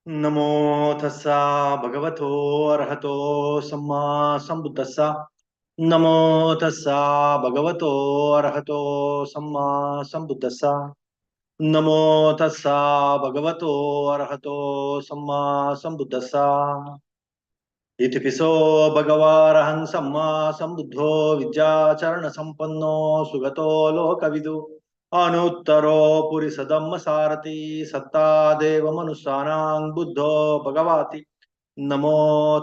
नमो तस्सा भगवतो अरहतो सम्मा सम्बुद्धस्सा नमो तस्सा भगवतो अरहतो सम्मा सम्बुद्धस्सा नमो तस्सा भगवतो अरहतो सम्मा सम्बुद्धस्सा इति पिसो भगवारहं सम्मा सम्बुद्धो विद्याचरण संपन्नो सुगतो लोकविदु अनुत्तरो पुरिसदम्म सारथि सत्ता देव मनुष्याणां बुद्धो भगवाति नमो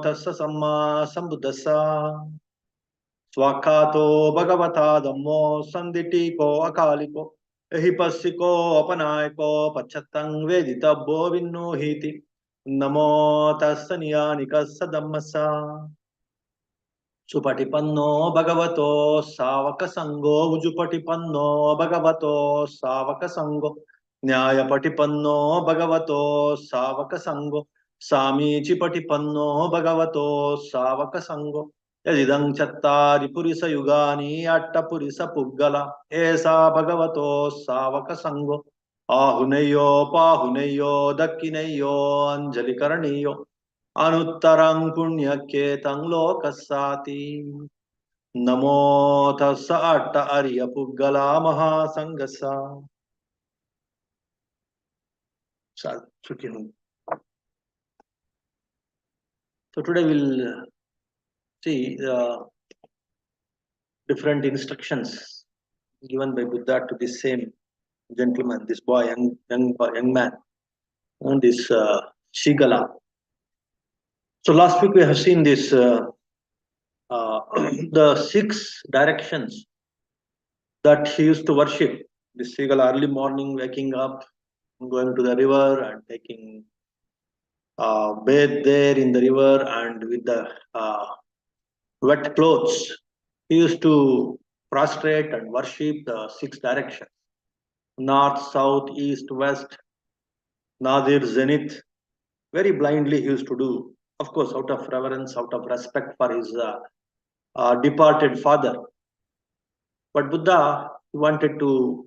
तस्स सम्मा सम्बुद्धस्स स्वाख्यातो भगवता धम्मो संदिटीको अकालिको एहिपस्सिको अपनायको पच्छत्तं वेदितव्यो विन्नुहीति नमो तस्स नियानिकस्स धम्मस्स सुपटिपन्नो भगवतो सावक संगो उजुपटिपन्नो भगवतो सावक संगो न्यायपटिपन्नो भगवतो सावक संगो सामीचिपटिपन्नो भगवतो सावक संगो यदिदं चत्तारि पुरिस युगानि अट्टपुरिस पुग्गल एषा भगवतो सावक संगो आहुनेयो पाहुनेयो दक्किनेयो अंजलिकरणीयो अनुत्तरं पुण्यकेतं लोकस्साति नमो तस्स अट्ट अर्य पुग्गला महासंगसा So today we'll see different instructions given by Buddha to this same gentleman, this boy, young man, and this Shigala. So last week we have seen this the 6 directions that he used to worship. This seagull early morning, waking up, going to the river and taking bathe there in the river, and with the wet clothes, he used to prostrate and worship the 6 directions: north, south, east, west, nadir, zenith. Very blindly he used to do, of course, out of reverence, out of respect for his departed father. But Buddha wanted to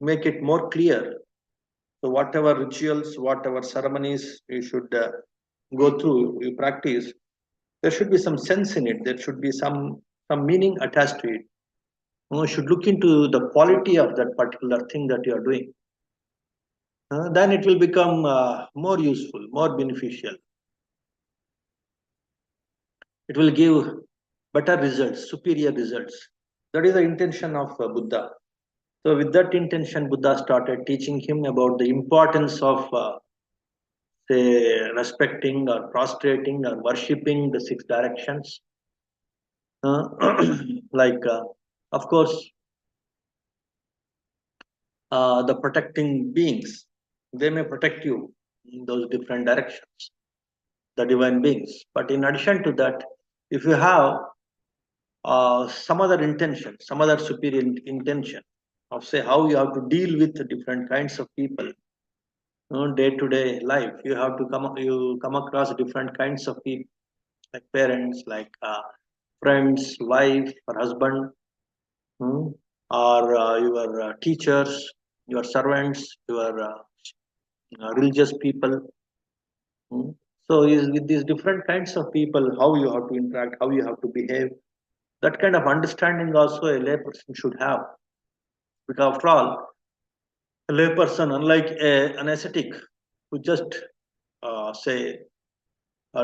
make it more clear. So whatever rituals, whatever ceremonies you should go through, you practice, there should be some sense in it. There should be some meaning attached to it. You should look into the quality of that particular thing that you are doing. Then it will become more useful, more beneficial. It will give better results, superior results. That is the intention of Buddha. So with that intention, Buddha started teaching him about the importance of say respecting or prostrating or worshipping the 6 directions. Of course, the protecting beings, they may protect you in those different directions, the divine beings. But in addition to that, if you have some other intention, some other superior intention of say how you have to deal with different kinds of people, day-to-day life, you have to come across different kinds of people, like parents, like friends, wife or husband, or your teachers, your servants, your religious people. So is with these different kinds of people, how you have to interact, how you have to behave, that kind of understanding also a layperson should have. Because after all, a layperson, unlike an ascetic who just say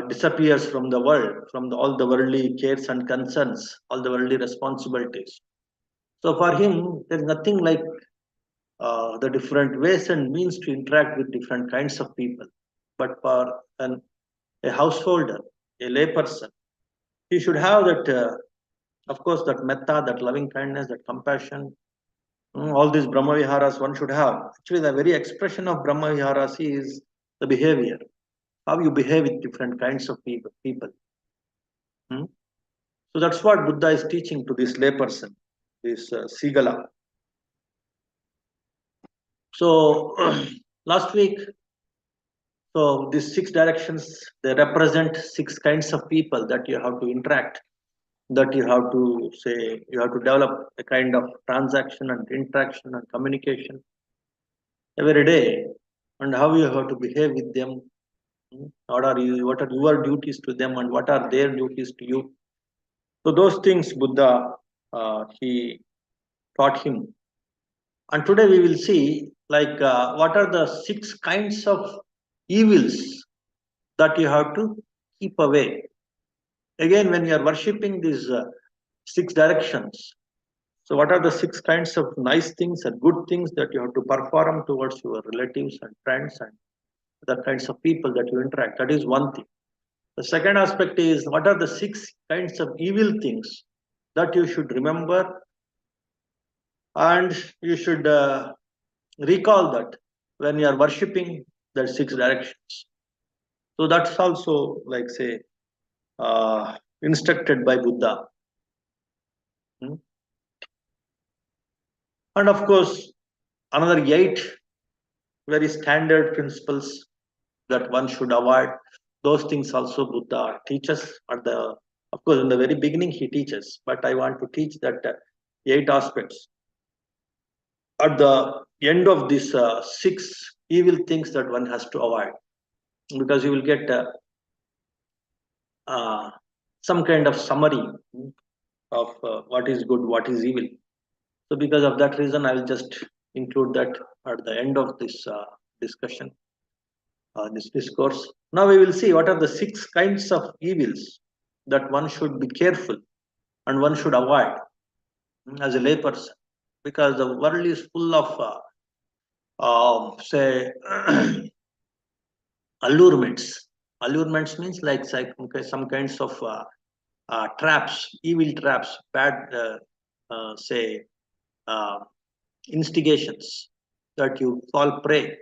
disappears from the world, from all the worldly cares and concerns, all the worldly responsibilities. So for him, there's nothing like the different ways and means to interact with different kinds of people. But for a householder, a layperson, he should have that, of course, that metta, that loving kindness, that compassion. All these Brahma Viharas one should have. Actually, the very expression of Brahma Viharas is the behavior, how you behave with different kinds of people. So that's what Buddha is teaching to this layperson, this Sigala. So last week, so these 6 directions, they represent 6 kinds of people that you have to interact, that you have to say, you have to develop a kind of transaction and interaction and communication every day, and how you have to behave with them. What are your duties to them, and what are their duties to you? So those things Buddha he taught him. And today we will see what are the 6 kinds of evils that you have to keep away. Again, when you are worshipping these 6 directions, so what are the 6 kinds of nice things and good things that you have to perform towards your relatives and friends and the kinds of people that you interact? That is one thing. The second aspect is what are the 6 kinds of evil things that you should remember, and you should recall that when you are worshipping the 6 directions. So that's also instructed by Buddha. Hmm? And of course, another 8 very standard principles that one should avoid. Those things also Buddha teaches of course, in the very beginning he teaches, but I want to teach that 8 aspects at the end of these 6 evil things that one has to avoid, because you will get uh, some kind of summary of what is good, what is evil. So because of that reason, I will just include that at the end of this discussion, this discourse. Now we will see what are the 6 kinds of evils that one should be careful and one should avoid as a layperson, because the world is full of, say, allurements. Allurements means some kinds of traps, evil traps, bad, say, uh, instigations that you fall prey,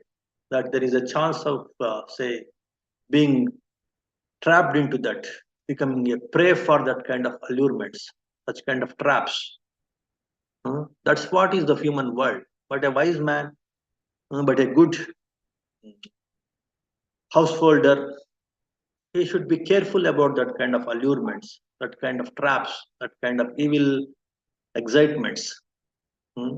that there is a chance of, say, being trapped into that, becoming a prey for that kind of allurements, such kind of traps. That's what is the human world. But a wise man, but a good householder, he should be careful about that kind of allurements, that kind of traps, that kind of evil excitements. Hmm.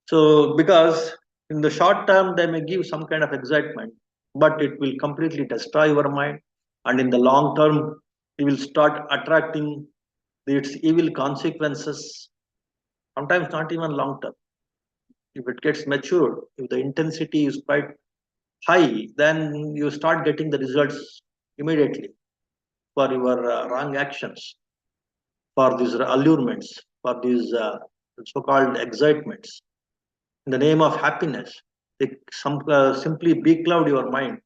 So, because in the short term, they may give some kind of excitement, but it will completely destroy your mind. And in the long term, you will start attracting its evil consequences, sometimes not even long term. If it gets matured, if the intensity is quite high, then you start getting the results immediately for your wrong actions, for these allurements, for these so-called excitements. In the name of happiness, they simply becloud your mind,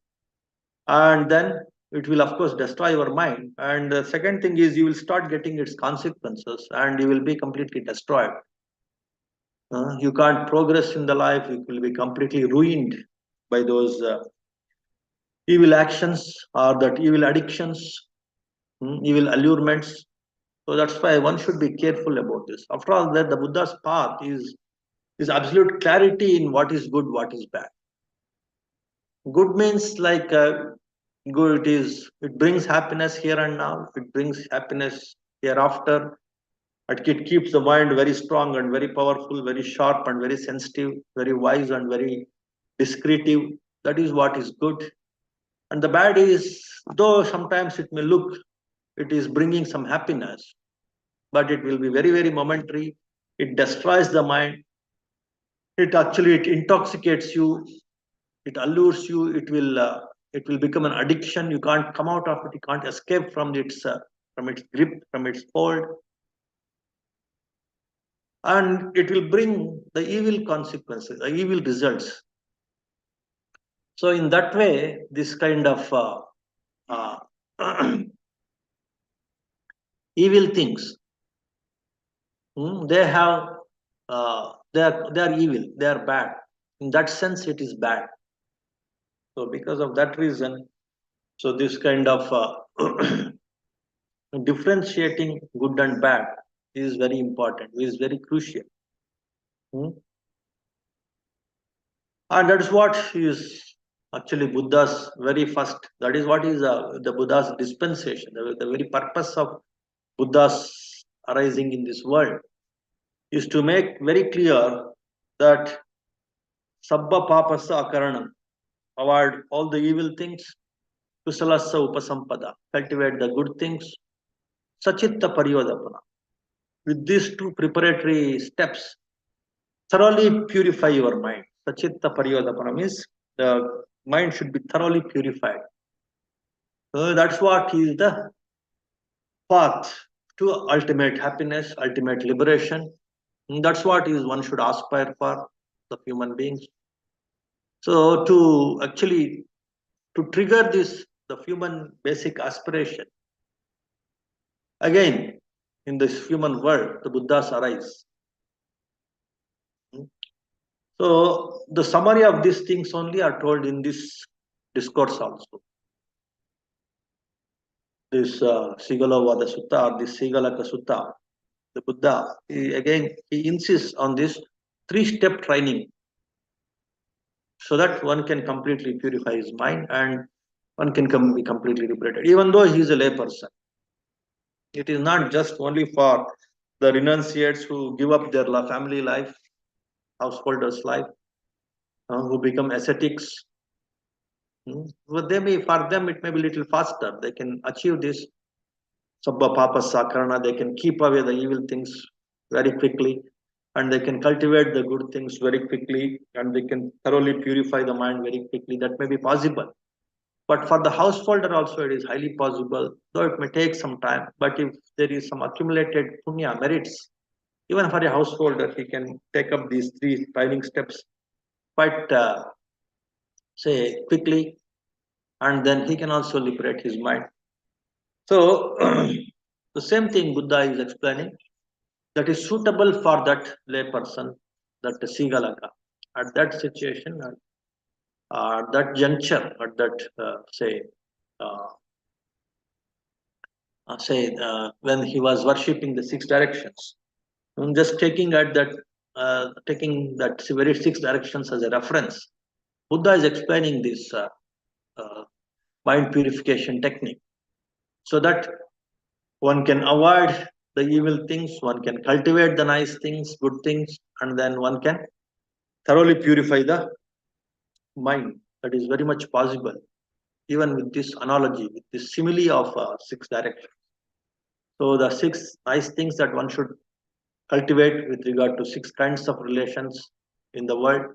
and then it will of course destroy your mind. And the second thing is you will start getting its consequences, and you will be completely destroyed. You can't progress in the life. You will be completely ruined by those evil actions or that evil addictions, evil allurements. So that's why one should be careful about this. After all, that the Buddha's path is absolute clarity in what is good, what is bad. Good means good. It brings happiness here and now. It brings happiness hereafter. It keeps the mind very strong and very powerful, very sharp and very sensitive, very wise and very discretive. That is what is good. And the bad is, though sometimes it may look it is bringing some happiness, but it will be very, very momentary. It destroys the mind. It intoxicates you. It allures you. It will become an addiction. You can't come out of it. You can't escape from its grip, from its hold, and it will bring the evil consequences, the evil results. So in that way, this kind of uh, evil things, they have they are evil. They are bad. In that sense, it is bad. So because of that reason, so this kind of differentiating good and bad is very important, is very crucial. And that's what is actually Buddha's very first, that is what is the Buddha's dispensation, the very purpose of Buddha's arising in this world is to make very clear that sabba papasa akaranam, avoid all the evil things, kusalasa upasampada, cultivate the good things, sachitta paryodapana. With these two preparatory steps, thoroughly purify your mind. Sachitta paryodapana means the mind should be thoroughly purified. That's what is the path to ultimate happiness, ultimate liberation. And that's what is one should aspire for, the human beings. So to actually to trigger this, the human basic aspiration, again in this human world, the Buddhas arise. So the summary of these things only are told in this discourse also. This Sigalovada Sutta or this Sigalaka Sutta, the Buddha, he insists on this three-step training so that one can completely purify his mind and one can be completely liberated, even though he is a layperson. It is not just only for the renunciates who give up their family life, householders' life, who become ascetics. But for them, it may be a little faster. They can achieve this Sabba Papa Sakarana, they can keep away the evil things very quickly, and they can cultivate the good things very quickly, and they can thoroughly purify the mind very quickly. That may be possible. But for the householder also, it is highly possible, though it may take some time. But if there is some accumulated punya merits, even for a householder, he can take up these three training steps quite, say, quickly, and then he can also liberate his mind. So, the same thing Buddha is explaining that is suitable for that lay person, that Sigalaka, at that situation, at that juncture, at that, when he was worshipping the six directions. I'm just taking that very six directions as a reference. Buddha is explaining this mind purification technique so that one can avoid the evil things, one can cultivate the nice things, good things, and then one can thoroughly purify the mind. That is very much possible, even with this analogy, with this simile of six directions. So the six nice things that one should cultivate with regard to six kinds of relations in the world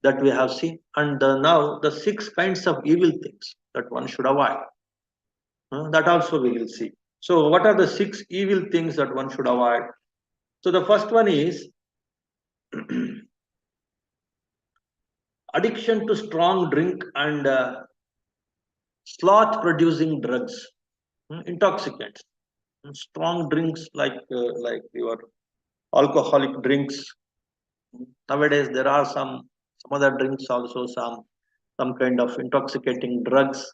that we have seen, and now the six kinds of evil things that one should avoid. That also we will see. So what are the six evil things that one should avoid? So the first one is addiction to strong drink and sloth producing drugs, intoxicants, strong drinks like your alcoholic drinks. Nowadays there are some other drinks also, some kind of intoxicating drugs,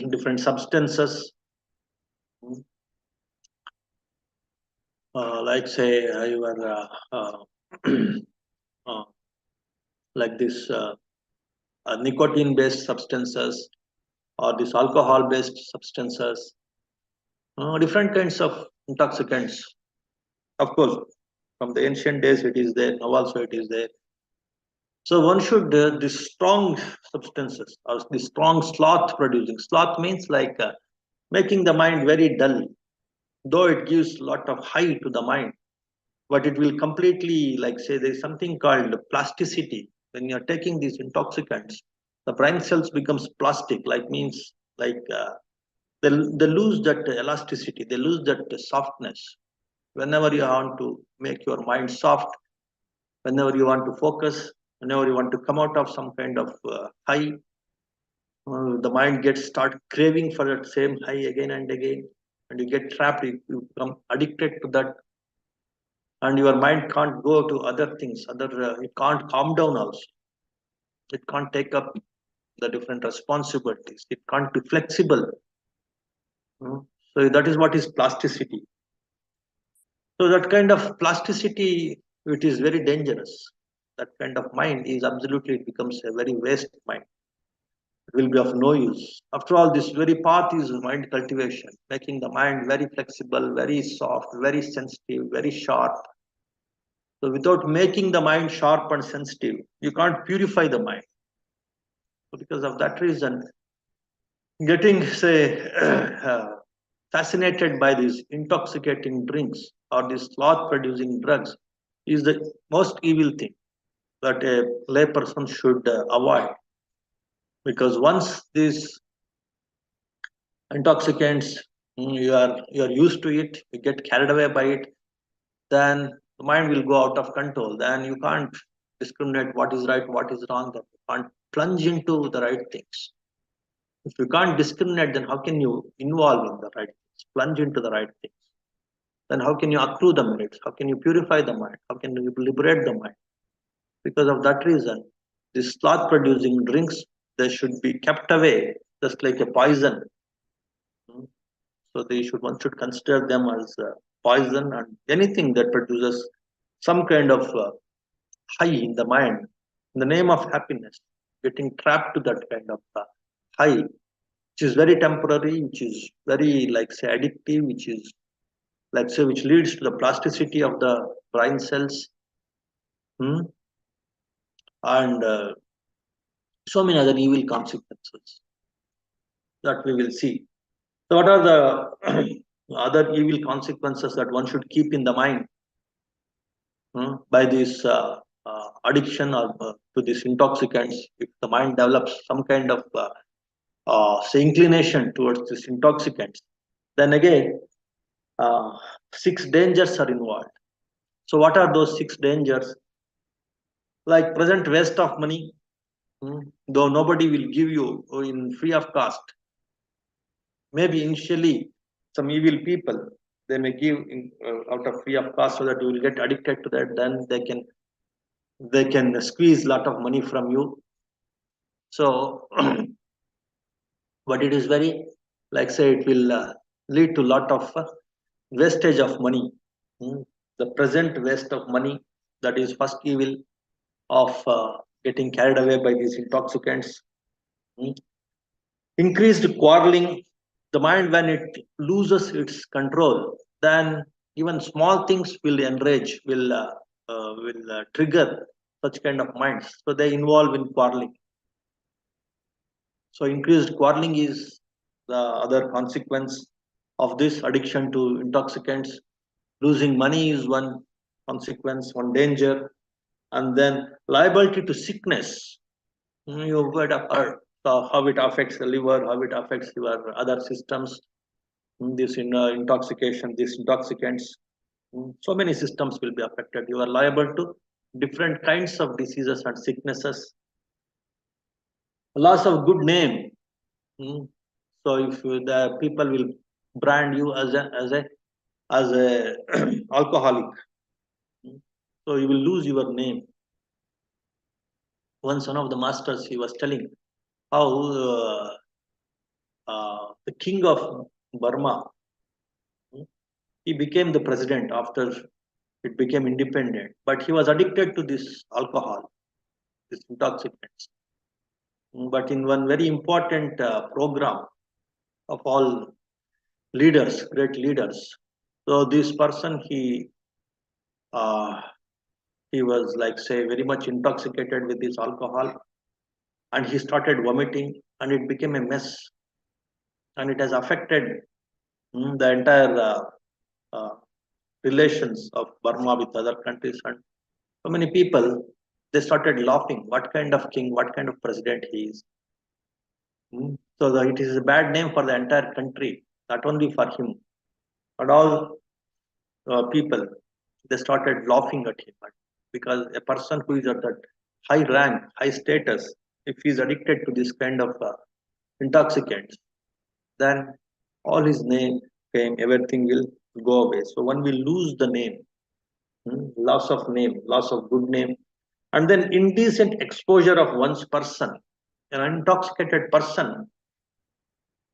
different substances, like say your like this nicotine based substances or this alcohol based substances, different kinds of intoxicants. Of course, from the ancient days it is there, now also it is there. So one should these strong substances or the strong sloth producing. Sloth means like making the mind very dull, though it gives a lot of high to the mind, but it will completely, like say there's something called plasticity. When you're taking these intoxicants, the brain cells becomes plastic, like means like they lose that elasticity, they lose that softness. Whenever you want to make your mind soft, whenever you want to focus, whenever you want to come out of some kind of high, the mind gets start craving for that same high again and again, and you get trapped, you become addicted to that, and your mind can't go to other things, it can't calm down also, it can't take up the different responsibilities, it can't be flexible. So that is what is plasticity. So that kind of plasticity, it is very dangerous. That kind of mind is absolutely, it becomes a very waste mind. It will be of no use. After all, this very path is mind cultivation, making the mind very flexible, very soft, very sensitive, very sharp. So without making the mind sharp and sensitive, you can't purify the mind. So because of that reason, getting, say, fascinated by these intoxicating drinks or these sloth producing drugs is the most evil thing that a layperson should avoid. Because once these intoxicants, you are used to it, you get carried away by it, then the mind will go out of control. Then you can't discriminate what is right, what is wrong. Then you can't plunge into the right things. If you can't discriminate, then how can you involve in the right things, plunge into the right things? Then how can you accrue the merits? How can you purify the mind? How can you liberate the mind? Because of that reason, these sloth producing drinks, they should be kept away, just like a poison. Hmm. So one should consider them as poison, and anything that produces some kind of high in the mind, in the name of happiness, getting trapped to that kind of high, which is very temporary, which is very, like, say, addictive, which is, like, say, which leads to the plasticity of the brain cells, hmm, and so many other evil consequences that we will see. So, what are the other evil consequences that one should keep in the mind by this addiction or to these intoxicants? If the mind develops some kind of say, inclination towards these intoxicants, then again, uh, 6 dangers are involved. So, what are those 6 dangers? Like present waste of money, though nobody will give you in free of cost. Maybe initially some evil people, they may give out of free of cost so that you will get addicted to that. Then they can squeeze a lot of money from you. So, but it is very, like, say, it will lead to a lot of wastage of money. The present waste of money, that is first evil of getting carried away by these intoxicants. Mm. Increased quarreling, the mind, when it loses its control, then even small things will enrage, will trigger such kind of minds. So they involve in quarreling. So increased quarreling is the other consequence of this addiction to intoxicants. Losing money is one consequence, one danger, and then liability to sickness. You would have heard how it affects the liver, how it affects your other systems. This intoxication, these intoxicants, so many systems will be affected. You are liable to different kinds of diseases and sicknesses. Loss of good name. So if the people will brand you as a alcoholic, so you will lose your name. Once one of the masters, he was telling how the king of Burma, he became the president after it became independent, but he was addicted to this alcohol, this intoxicants. But in one very important program of all leaders, great leaders, so this person, uh, he was, like, say, very much intoxicated with this alcohol, and he started vomiting, and it became a mess, and it has affected the entire uh, relations of Burma with other countries. And so many people, they started laughing. What kind of king, what kind of president he is. So it is a bad name for the entire country, not only for him, but all people. They started laughing at him, because a person who is at that high rank, high status, if he is addicted to this kind of intoxicants, then all his name, fame, everything will go away. So one will lose the name, loss of name, loss of good name, and then indecent exposure of one's person. An intoxicated person,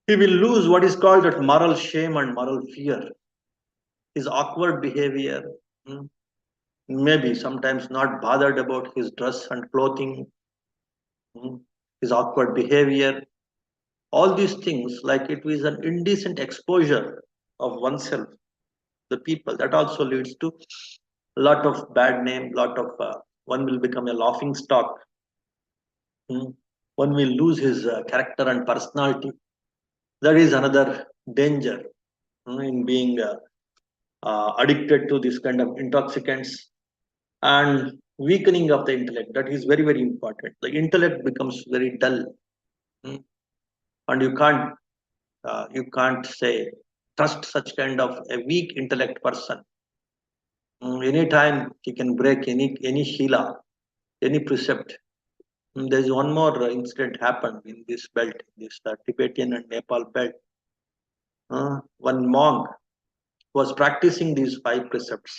he will lose what is called that moral shame and moral fear. His awkward behavior, maybe sometimes not bothered about his dress and clothing, his awkward behavior, all these things, like it is an indecent exposure of oneself, the people, that also leads to a lot of bad name, lot of one will become a laughing stock. one will lose his character and personality. That is another danger in being addicted to this kind of intoxicants, and weakening of the intellect. That is very, very important. The intellect becomes very dull, mm, and you can't say trust such kind of a weak intellect person. Anytime he can break any shila, any precept. There is one more incident happened in this belt, this Tibetan and Nepal belt. One monk was practicing these five precepts,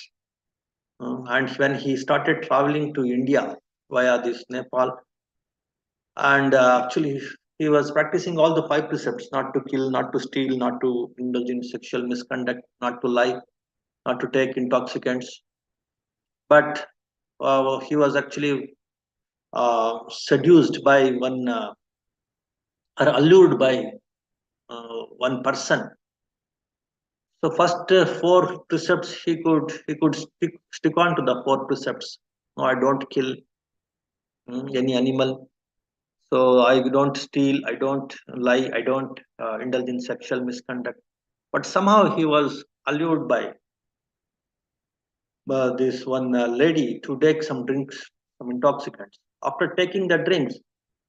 and when he started traveling to India via this Nepal, and actually he was practicing all the five precepts: not to kill, not to steal, not to indulge in sexual misconduct, not to lie, not to take intoxicants. But he was actually seduced by one or allured by one person. So first four precepts he could stick on to the four precepts. No, I don't kill any animal. So I don't steal, I don't lie, I don't indulge in sexual misconduct. But somehow he was allured by this one lady to take some drinks, some intoxicants. After taking the drinks,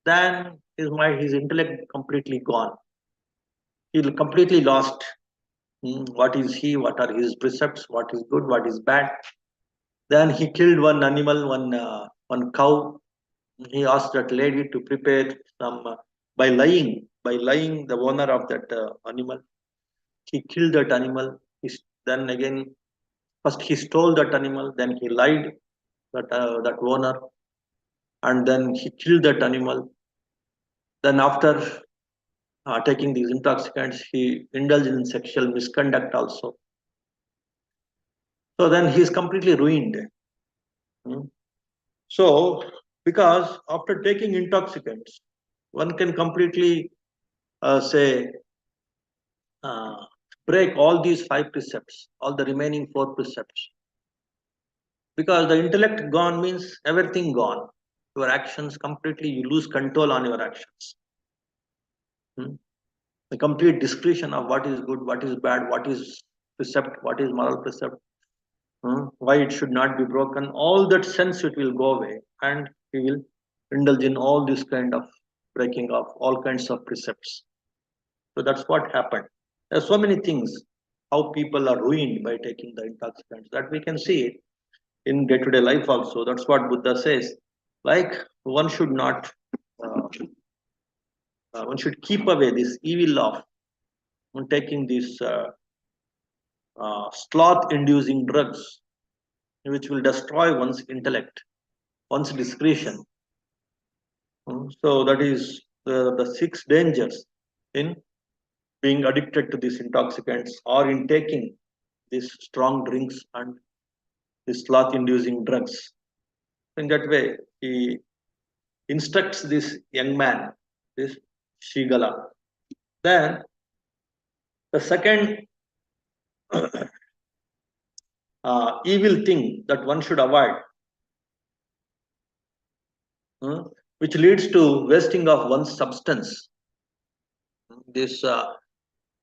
then his mind, his intellect completely gone. He completely lost. What is he? What are his precepts? What is good? What is bad? Then he killed one animal, one cow. He asked that lady to prepare some by lying the owner of that animal. He killed that animal. Then again, first he stole that animal. Then he lied that owner, and then he killed that animal. Then after taking these intoxicants, he indulged in sexual misconduct also. So then he is completely ruined. Hmm. So, because after taking intoxicants, one can completely say uh, break all these five precepts, all the remaining four precepts. Because the intellect gone means everything gone. Your actions completely, you lose control on your actions. The complete discretion of what is good, what is bad, what is precept, what is moral precept, why it should not be broken. All that sense it will go away, and we will indulge in all this kind of breaking of all kinds of precepts. So that's what happened. There are so many things how people are ruined by taking the intoxicants that we can see it in day-to-day life also. That's what Buddha says. Like one should not, one should keep away this evil of taking these sloth-inducing drugs, which will destroy one's intellect, one's discretion. So that is the six dangers in being addicted to these intoxicants or in taking these strong drinks and these sloth-inducing drugs. In that way, he instructs this young man, this Shigala. Then the second evil thing that one should avoid, which leads to wasting of one's substance. This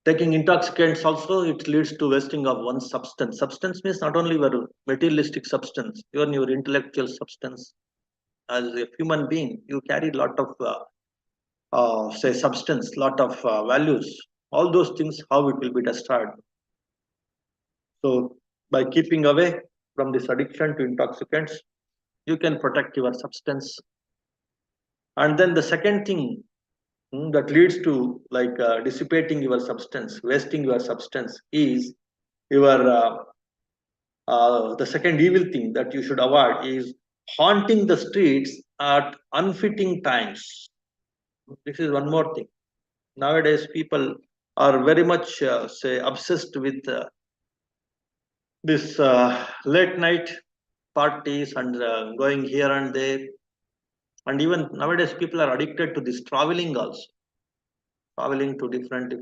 taking intoxicants also, it leads to wasting of one's substance. Substance means not only your materialistic substance, even your intellectual substance. As a human being, you carry a lot of say substance, lot of values. All those things, how it will be destroyed. So by keeping away from this addiction to intoxicants, you can protect your substance. And then the second thing that leads to like dissipating your substance, wasting your substance is your the second evil thing that you should avoid is haunting the streets at unfitting times. This is one more thing. Nowadays, people are very much say obsessed with this late night parties and going here and there. And even nowadays, people are addicted to this traveling also, traveling to different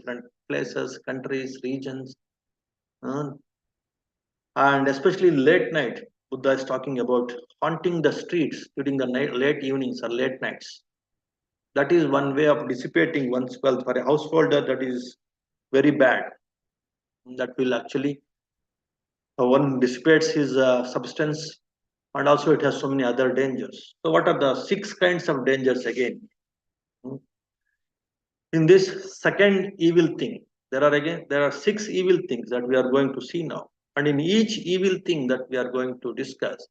places, countries, regions, uh, and especially late night. Buddha is talking about haunting the streets during the night, late evenings or late nights. That is one way of dissipating one's wealth. For a householder, that is very bad. That will actually, one dissipates his substance, and also it has so many other dangers. So what are the 6 kinds of dangers again? In this second evil thing, there are 6 evil things that we are going to see now. And in each evil thing that we are going to discuss,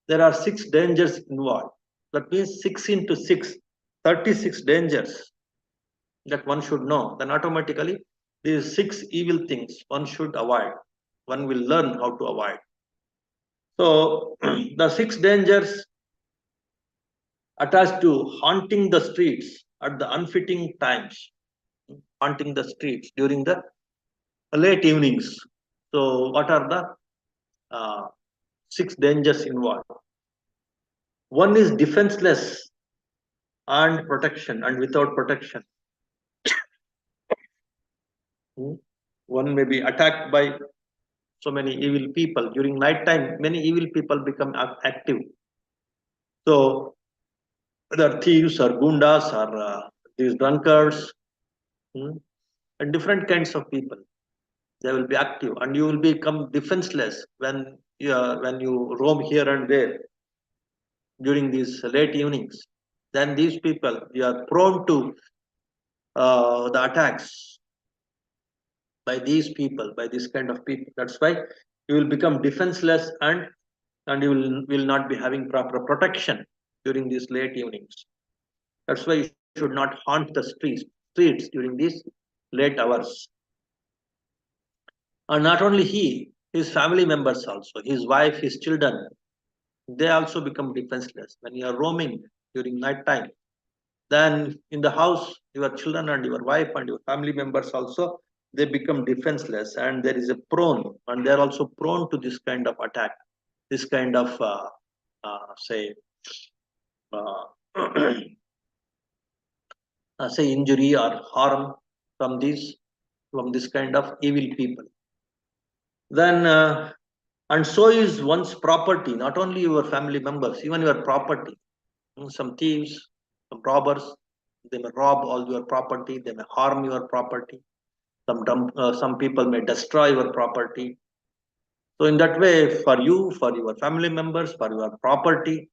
there are 6 dangers involved. That means 6 into 6, 36 dangers that one should know. Then automatically these 6 evil things one should avoid. One will learn how to avoid. So the 6 dangers attached to haunting the streets at the unfitting times, haunting the streets during the late evenings. So what are the 6 dangers involved? One is defenseless and protection and without protection. One may be attacked by so many evil people. During night time, many evil people become active. So whether thieves or gundas or these drunkards, and different kinds of people, they will be active, and you will become defenseless when you roam here and there during these late evenings. Then these people, you are prone to the attacks by these people, by this kind of people. That's why you will become defenseless, and you will not be having proper protection during these late evenings. That's why you should not haunt the streets during these late hours. And not only he, his family members also, his wife, his children, they also become defenseless. When you are roaming during night time, then in the house, your children and your wife and your family members also, they become defenseless, and there is a prone, and they are also prone to this kind of attack, this kind of say say injury or harm from this kind of evil people. Then and so is one's property, not only your family members, even your property. Some thieves, some robbers, they may rob all your property, they may harm your property. Some people may destroy your property. So in that way, for you, for your family members, for your property,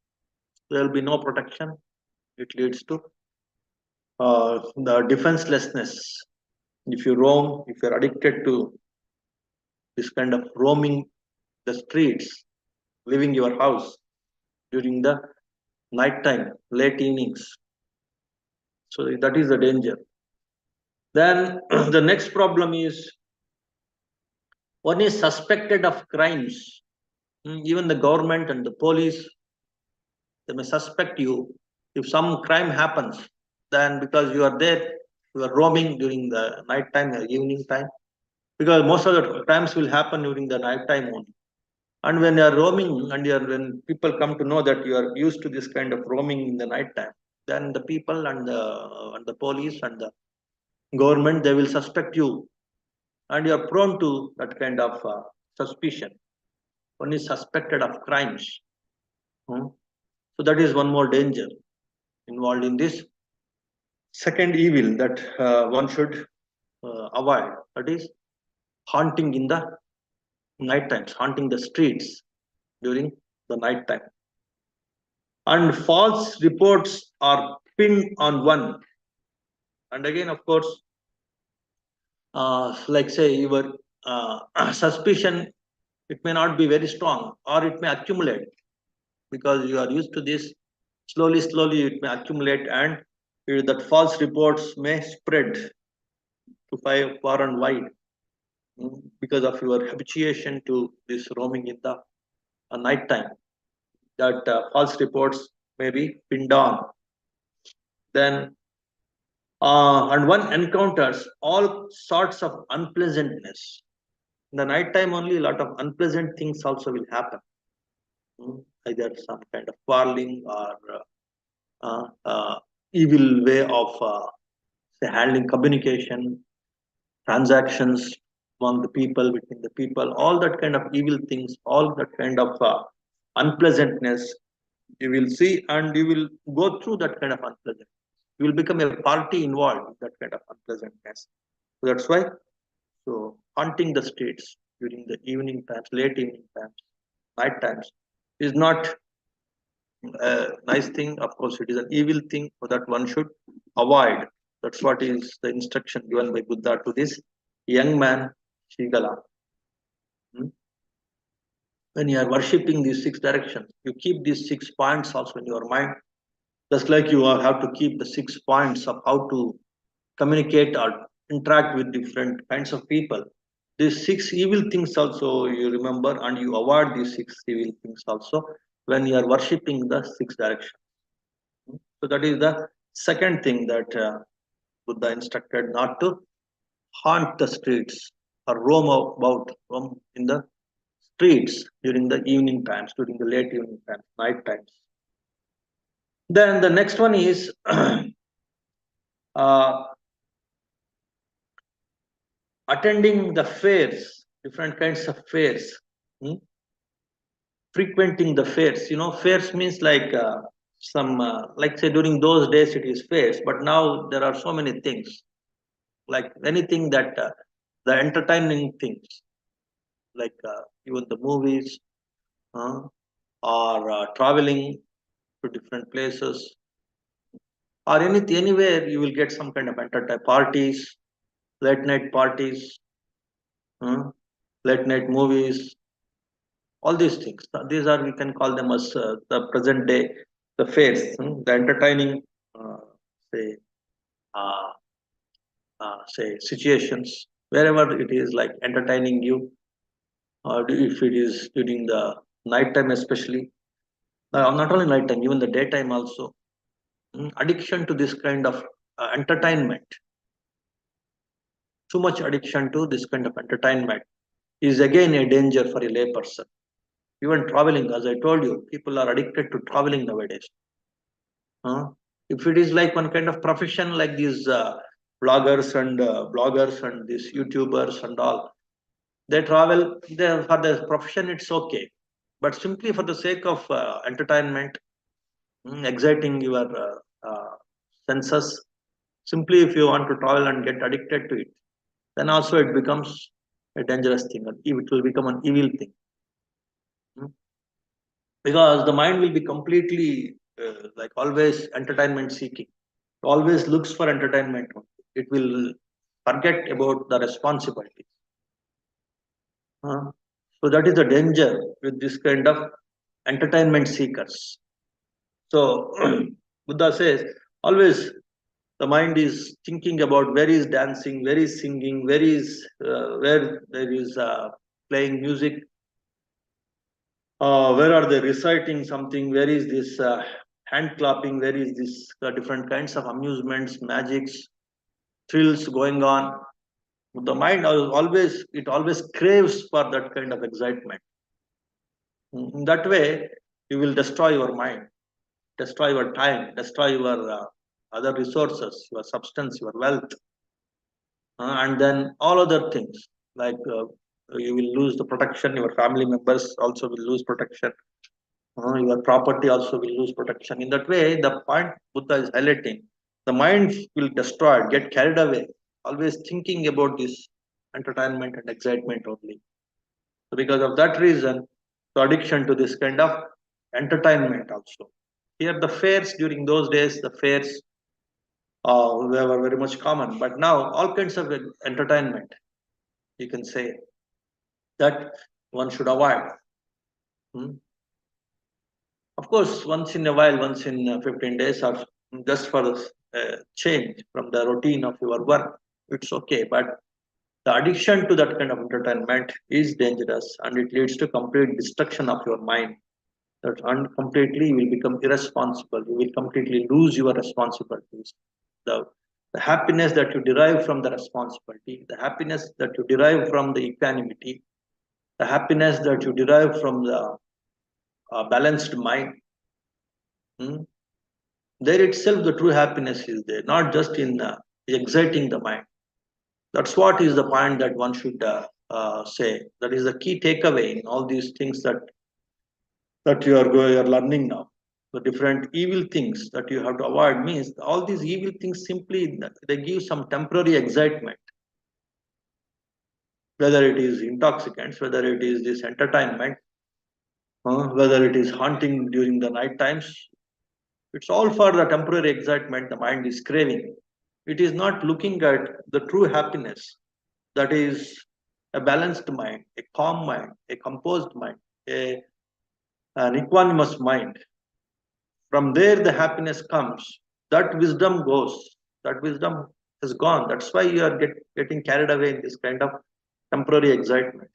there will be no protection. It leads to the defenselessness. If you roam, if you're addicted to this kind of roaming the streets, leaving your house during the night time, late evenings, so that is the danger. Then the next problem is, one is suspected of crimes. Even the government and the police, they may suspect you. If some crime happens, then because you are there, you are roaming during the night time or evening time, because most of the crimes will happen during the night time only. And when you are roaming, and when people come to know that you are used to this kind of roaming in the night time, then the people and the police and the government, they will suspect you, and you are prone to that kind of suspicion. One is suspected of crimes. So that is one more danger involved in this second evil that one should avoid. That is haunting in the night times, haunting the streets during the night time. And false reports are pinned on one. And again, of course, like say your suspicion, it may not be very strong, or it may accumulate because you are used to this. Slowly it may accumulate, and that false reports may spread to far and wide because of your habituation to this roaming in the night time. That false reports may be pinned on. Then and one encounters all sorts of unpleasantness. In the night time only, a lot of unpleasant things also will happen. Either some kind of quarreling or evil way of say handling communication, transactions among the people, between the people, all that kind of evil things, all that kind of unpleasantness you will see, and you will go through that kind of unpleasantness. You will become a party involved in that kind of unpleasantness. So that's why, so haunting the streets during the evening times, late evening times, night times, is not a nice thing. Of course, it is an evil thing that one should avoid. That's what is the instruction given by Buddha to this young man, Shigala. Hmm? When you are worshipping these 6 directions, you keep these 6 points also in your mind, just like you have to keep the 6 points of how to communicate or interact with different kinds of people. These 6 evil things also you remember, and you avoid these 6 evil things also when you are worshipping the 6 directions. So that is the second thing that Buddha instructed, not to haunt the streets or roam in the streets during the evening times, during the late evening times, night times. Then the next one is uh, attending the fairs, different kinds of fairs, frequenting the fairs. Fairs means like some, like say during those days it is fairs, but now there are so many things, like anything that the entertaining things, like even the movies, uh, or traveling to different places, or anything, anywhere you will get some kind of entertainment parties, late night parties, uh, late night movies, all these things. These are, we can call them as the present day, the fairs, the entertaining, uh, say, uh, say situations, wherever it is like entertaining you, or if it is during the night time, especially, not only night time, even the daytime also. Addiction to this kind of entertainment, too much addiction to this kind of entertainment is again a danger for a layperson. Even traveling, as I told you, people are addicted to traveling nowadays. If it is like one kind of profession, like these bloggers and these YouTubers and all, they travel. They, for the profession, it's okay, but simply for the sake of entertainment, exciting your senses. Simply, if you want to travel and get addicted to it, then also it becomes a dangerous thing. It will become an evil thing. Because the mind will be completely like always entertainment seeking, always looks for entertainment. It will forget about the responsibilities. So that is the danger with this kind of entertainment seekers. So Buddha says always the mind is thinking about where is dancing, where is singing, where there is playing music, where are they reciting something, where is this hand clapping, where is this different kinds of amusements, magics, thrills going on. The mind always, it always craves for that kind of excitement. In that way you will destroy your mind, destroy your time, destroy your other resources, your substance, your wealth, and then all other things, like you will lose the protection, your family members also will lose protection, your property also will lose protection. In that way, the point Buddha is highlighting, the mind will destroy, get carried away, always thinking about this entertainment and excitement only. So because of that reason, the addiction to this kind of entertainment also. Here, the fairs during those days, the fairs they were very much common, but now all kinds of entertainment, you can say, that one should avoid. Hmm? Of course, once in a while, once in 15 days, or just for change from the routine of your work, it's okay. But the addiction to that kind of entertainment is dangerous, and it leads to complete destruction of your mind. That completely you will become irresponsible. You will completely lose your responsibilities. The, the happiness that you derive from the responsibility, the happiness that you derive from the equanimity, the happiness that you derive from the balanced mind, there itself the true happiness is there, not just in exciting the mind. That's what is the point that one should say. That is the key takeaway in all these things that you are learning now. the different evil things that you have to avoid means all these evil things simply they give some temporary excitement, whether it is intoxicants, whether it is this entertainment, whether it is hunting during the night times. It's all for the temporary excitement the mind is craving. It is not looking at the true happiness, that is a balanced mind, a calm mind, a composed mind, an equanimous mind. From there, the happiness comes. That wisdom goes. That wisdom has gone. That's why you are getting carried away in this kind of temporary excitement.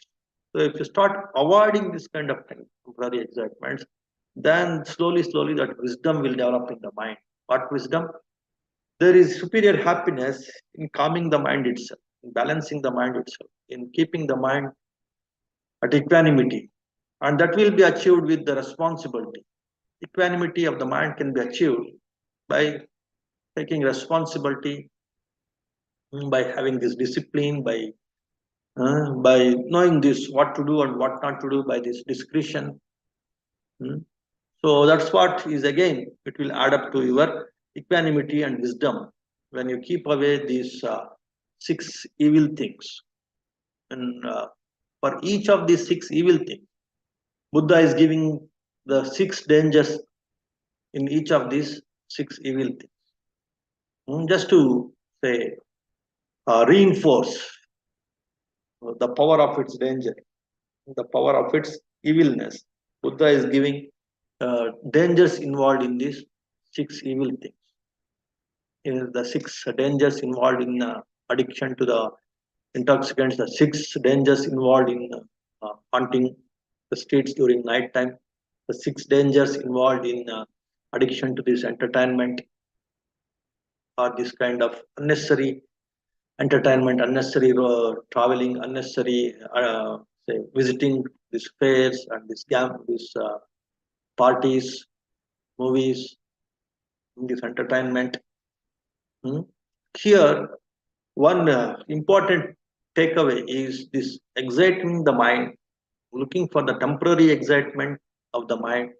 So if you start avoiding this kind of temporary excitements, then slowly, slowly that wisdom will develop in the mind. What wisdom? There is superior happiness in calming the mind itself, in balancing the mind itself, in keeping the mind at equanimity. And that will be achieved with the responsibility. Equanimity of the mind can be achieved by taking responsibility, by having this discipline, by knowing this what to do and what not to do, by this discretion. So that's what is again it will add up to your equanimity and wisdom when you keep away these six evil things. And for each of these six evil things, Buddha is giving the six dangers in each of these six evil things. Just to say, reinforce the power of its danger, the power of its evilness. Buddha is giving dangers involved in these six evil things. In the six dangers involved in addiction to the intoxicants, the six dangers involved in hunting the streets during night time, the six dangers involved in addiction to this entertainment or this kind of unnecessary entertainment, unnecessary traveling, unnecessary say visiting these fairs and these parties, movies, this entertainment. Here, one important takeaway is this exciting the mind, looking for the temporary excitement of the mind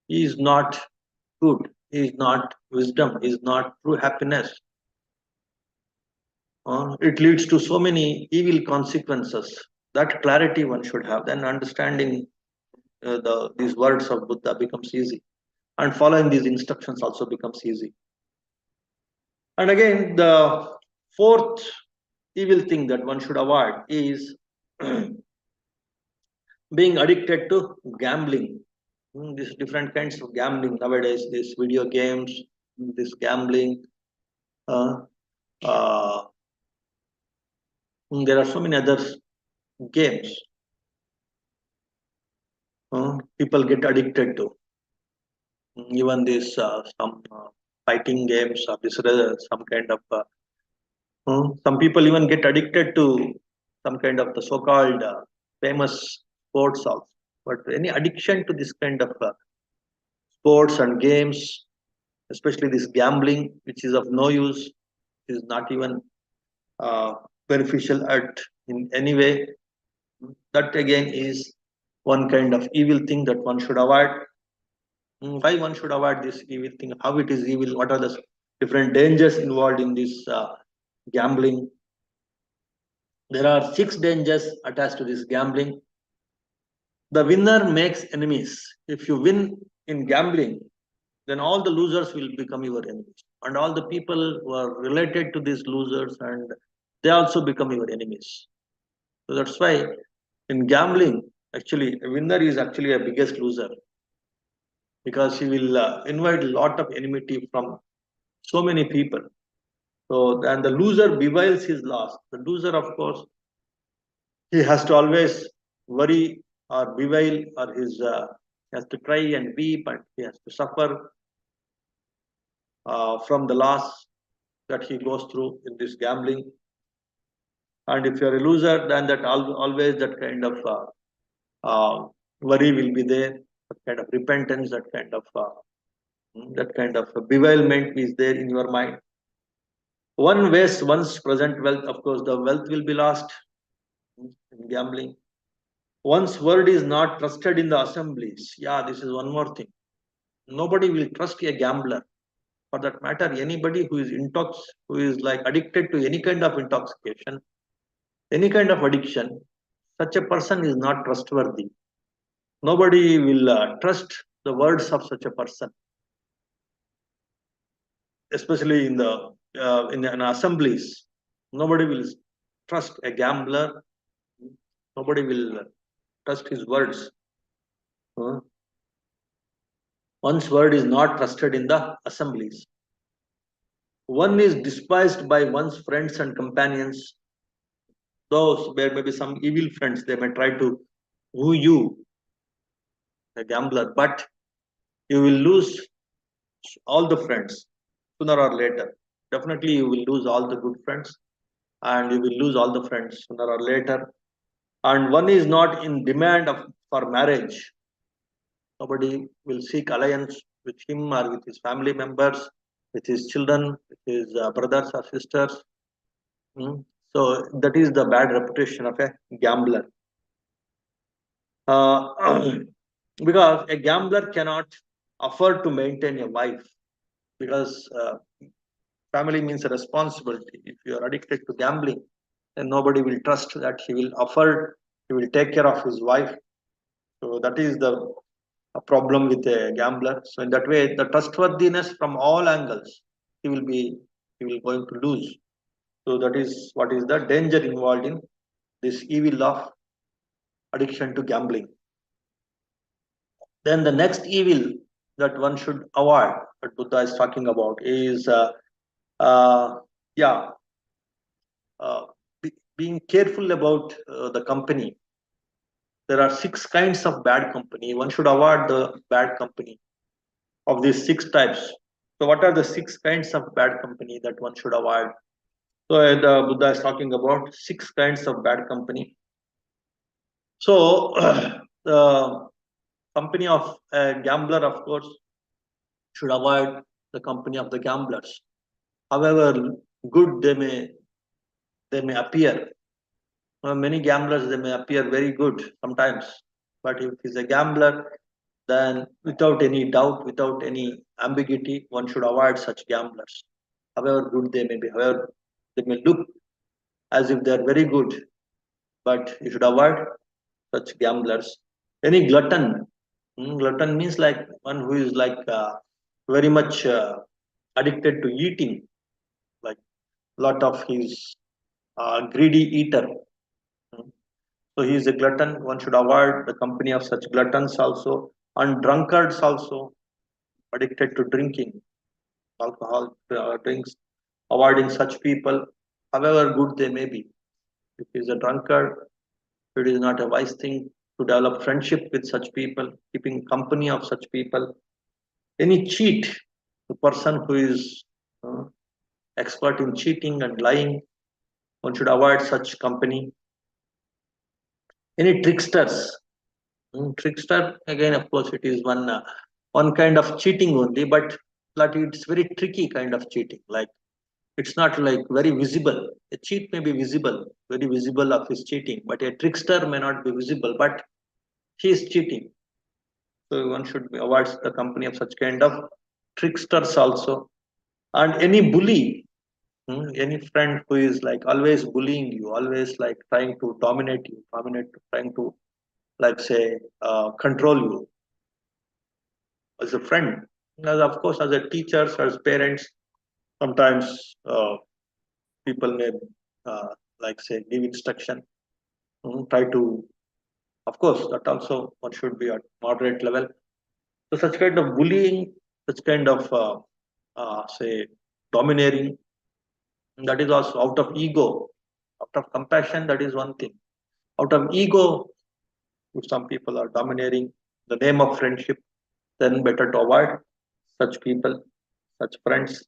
is not good, is not wisdom, is not true happiness. It leads to so many evil consequences. That clarity one should have. Then understanding these words of Buddha becomes easy, and following these instructions also becomes easy. And again, the fourth evil thing that one should avoid is being addicted to gambling. These different kinds of gambling nowadays, these video games, this gambling. Uh, there are so many other games people get addicted to. Even this some fighting games or this some kind of some people even get addicted to some kind of the so-called famous sports also. But any addiction to this kind of sports and games, especially this gambling, which is of no use, is not even beneficial at in any way. That again is one kind of evil thing that one should avoid. Why one should avoid this evil thing? How it is evil? What are the different dangers involved in this gambling? There are six dangers attached to this gambling. The winner makes enemies. If you win in gambling, then all the losers will become your enemies, and all the people who are related to these losers, and they also become your enemies. So that's why in gambling, actually, a winner is actually a biggest loser because he will invite a lot of enmity from so many people. So then the loser bewails his loss. The loser, of course, he has to always worry or bewail, or he has to cry and weep, and he has to suffer from the loss that he goes through in this gambling. And if you're a loser, then that always that kind of worry will be there, that kind of repentance, that kind of bewailment is there in your mind. One wastes one's present wealth, of course, the wealth will be lost in gambling. One's word is not trusted in the assemblies. Yeah, this is one more thing. Nobody will trust a gambler. For that matter, anybody who is who is like addicted to any kind of intoxication, any kind of addiction, such a person is not trustworthy. Nobody will trust the words of such a person, especially in the in assemblies. Nobody will trust a gambler. Nobody will trust his words. Uh, One's word is not trusted in the assemblies. One is despised by one's friends and companions. Those there may be some evil friends, they may try to woo you, a gambler, but you will lose all the friends sooner or later. Definitely, you will lose all the good friends, and you will lose all the friends sooner or later. And one is not in demand for marriage. Nobody will seek alliance with him or with his family members, with his children, with his brothers or sisters. So that is the bad reputation of a gambler. Uh, because a gambler cannot afford to maintain a wife, because family means a responsibility. If you are addicted to gambling, then nobody will trust that he will afford, he will take care of his wife. So that is the a problem with a gambler. So in that way, the trustworthiness from all angles, he will going to lose. So that is what is the danger involved in this evil of addiction to gambling. Then the next evil that one should avoid, that Buddha is talking about, is uh, yeah, being careful about the company. There are six kinds of bad company. One should avoid the bad company of these six types. So, what are the six kinds of bad company that one should avoid? So, the Buddha is talking about six kinds of bad company. So, the company of a gambler, of course, should avoid the company of the gamblers. However good they may appear. Many gamblers, they may appear very good sometimes, but if he's a gambler, then without any doubt, without any ambiguity, one should avoid such gamblers. However good they may be, however they may look as if they are very good, but you should avoid such gamblers. Any glutton, glutton means like one who is like very much addicted to eating, like lot of his greedy eater. Mm. So he is a glutton. One should avoid the company of such gluttons also, and drunkards also, addicted to drinking, alcohol drinks, avoiding such people, however good they may be. If he is a drunkard, it is not a wise thing to develop friendship with such people, keeping company of such people. Any cheat, the person who is uh, expert in cheating and lying, one should avoid such company. Any tricksters, trickster, again, of course, it is one kind of cheating only, but it's very tricky kind of cheating. Like it's not like very visible. A cheat may be visible, very visible of his cheating, but a trickster may not be visible, but he is cheating. So one should avoid the company of such kind of tricksters also. And any bully, any friend who is like always bullying you, always like trying to dominate you, trying to like say control you as a friend. As of course, as a teachers, as parents, sometimes people may uh, like say give instruction, try to. Of course, that also one should be at moderate level. So such kind of bullying, such kind of say domineering, that is also out of ego, out of compassion. That is one thing. Out of ego, if some people are domineering the name of friendship, then better to avoid such people, such friends.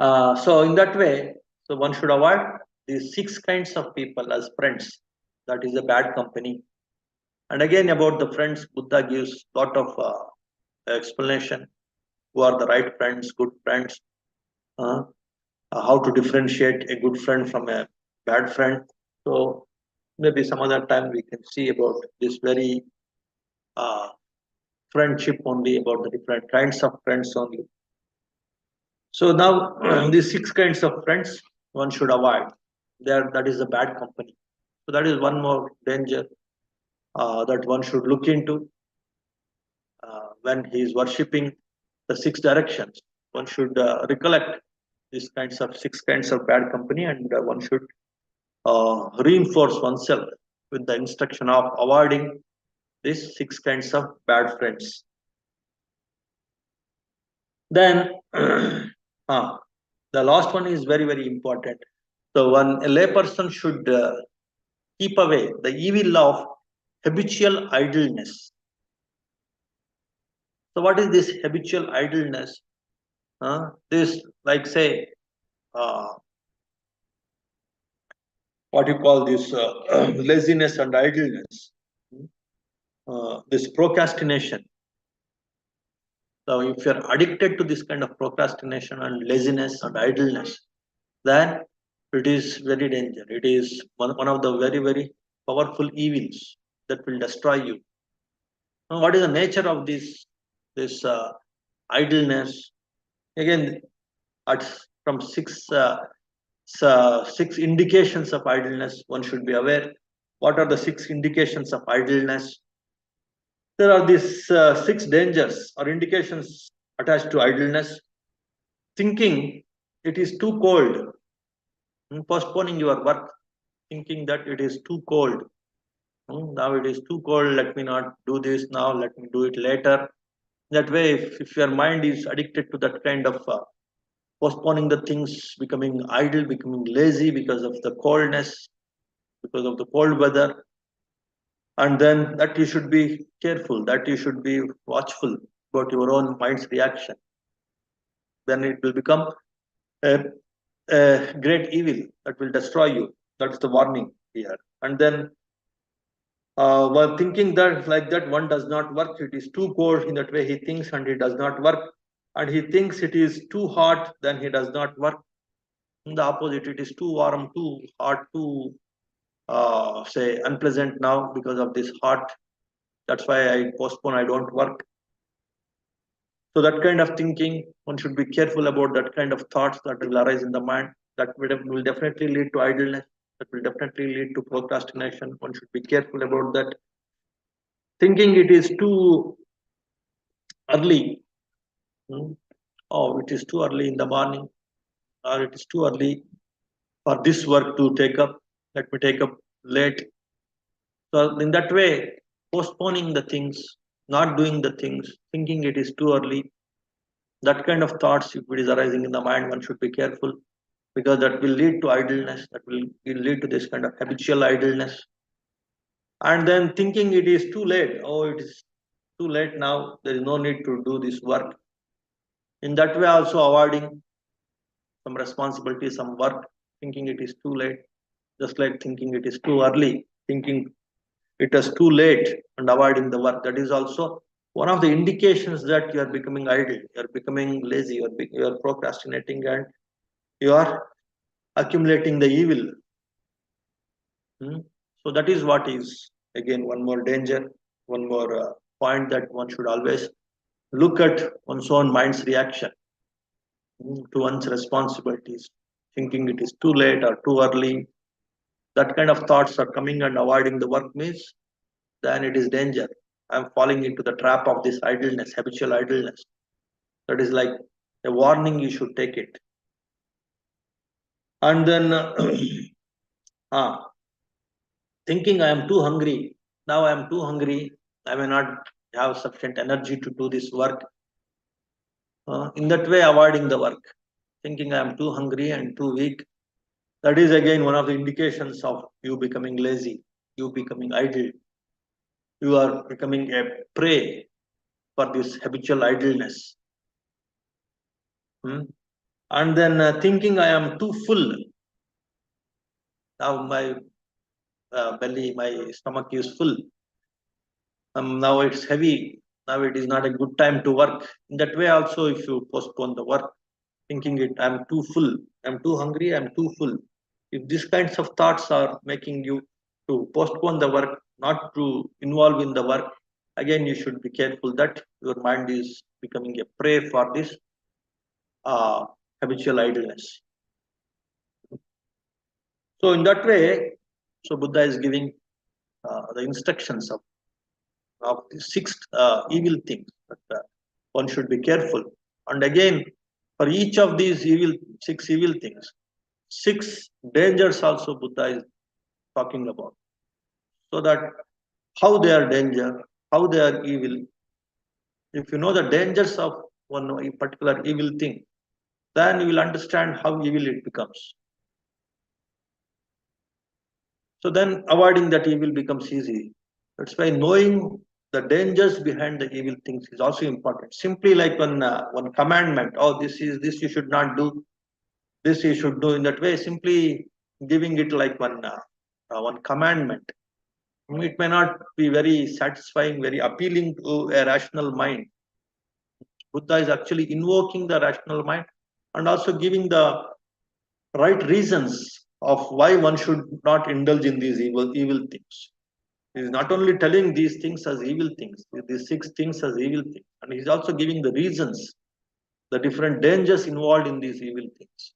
So in that way, so one should avoid these six kinds of people as friends. That is a bad company. And again, about the friends, Buddha gives lot of explanation. Who are the right friends, good friends? Uh, how to differentiate a good friend from a bad friend. So maybe some other time we can see about this very uh, friendship only, about the different kinds of friends only. So now these 6 kinds of friends one should avoid. That is a bad company. So that is one more danger that one should look into when he is worshipping the 6 directions. One should recollect these kinds of 6 kinds of bad company, and one should reinforce oneself with the instruction of avoiding these 6 kinds of bad friends. Then the last one is very, very important. So a layperson should keep away the evil of habitual idleness. So what is this habitual idleness? This, like, say, uh, what you call this laziness and idleness, this procrastination. So if you're addicted to this kind of procrastination and laziness and idleness, then it is very dangerous. It is one of the very, very powerful evils that will destroy you. Now, what is the nature of this idleness? Again, at from six indications of idleness, one should be aware. What are the 6 indications of idleness? There are these 6 dangers or indications attached to idleness. Thinking it is too cold, postponing your work, thinking that it is too cold. Now it is too cold, let me not do this now, let me do it later. That way, if your mind is addicted to that kind of postponing the things, becoming idle, becoming lazy because of the coldness, because of the cold weather, and then that you should be careful, that you should be watchful about your own mind's reaction. Then it will become a great evil that will destroy you. That's the warning here. And then while thinking that like that one does not work, it is too cold, in that way he thinks, and it does not work. And he thinks it is too hot, then he does not work. In the opposite, it is too warm, too hot, too say unpleasant now because of this hot. That's why I postpone, I don't work. So that kind of thinking, one should be careful about that kind of thoughts that will arise in the mind. That will definitely lead to idleness. That will definitely lead to procrastination. One should be careful about that. Thinking it is too early. Oh, it is too early in the morning, or it is too early for this work to take up. Let me take up late. So in that way, postponing the things, not doing the things, thinking it is too early, that kind of thoughts, if it is arising in the mind, one should be careful, because that will lead to idleness, that will lead to this kind of habitual idleness. And then thinking it is too late, oh, it is too late now, there is no need to do this work. In that way, also avoiding some responsibility, some work, thinking it is too late, just like thinking it is too early, thinking it is too late, and avoiding the work. That is also one of the indications that you are becoming idle, you are becoming lazy, you are procrastinating, and you are accumulating the evil. So that is what is, again, one more danger, one more point that one should always look at one's own mind's reaction to one's responsibilities, thinking it is too late or too early. That kind of thoughts are coming, and avoiding the work means then it is danger. I'm falling into the trap of this idleness, habitual idleness. That is like a warning, you should take it. And then thinking I am too hungry. Now I am too hungry. I may not have sufficient energy to do this work. In that way, avoiding the work. Thinking I am too hungry and too weak. That is again one of the indications of you becoming lazy, you becoming idle. You are becoming a prey for this habitual idleness. And then thinking I am too full. Now my belly, my stomach is full. Now it's heavy. Now it is not a good time to work. In that way, also, if you postpone the work, thinking it, I'm too full, I'm too hungry, I'm too full. If these kinds of thoughts are making you to postpone the work, not to involve in the work, again you should be careful that your mind is becoming a prey for this habitual idleness. So in that way, so Buddha is giving the instructions of the six evil things that one should be careful. And again, for each of these six evil things, six dangers also Buddha is talking about. So that how they are danger, how they are evil. If you know the dangers of one particular evil thing, then you will understand how evil it becomes. So then avoiding that evil becomes easy. That's why knowing the dangers behind the evil things is also important. Simply like one commandment, oh, this you should not do, this you should do in that way, simply giving it like one commandment. It may not be very satisfying, very appealing to a rational mind. Buddha is actually invoking the rational mind and also giving the right reasons of why one should not indulge in these evil things. He is not only telling these things as evil things, these six things as evil things, and he is also giving the reasons, the different dangers involved in these evil things.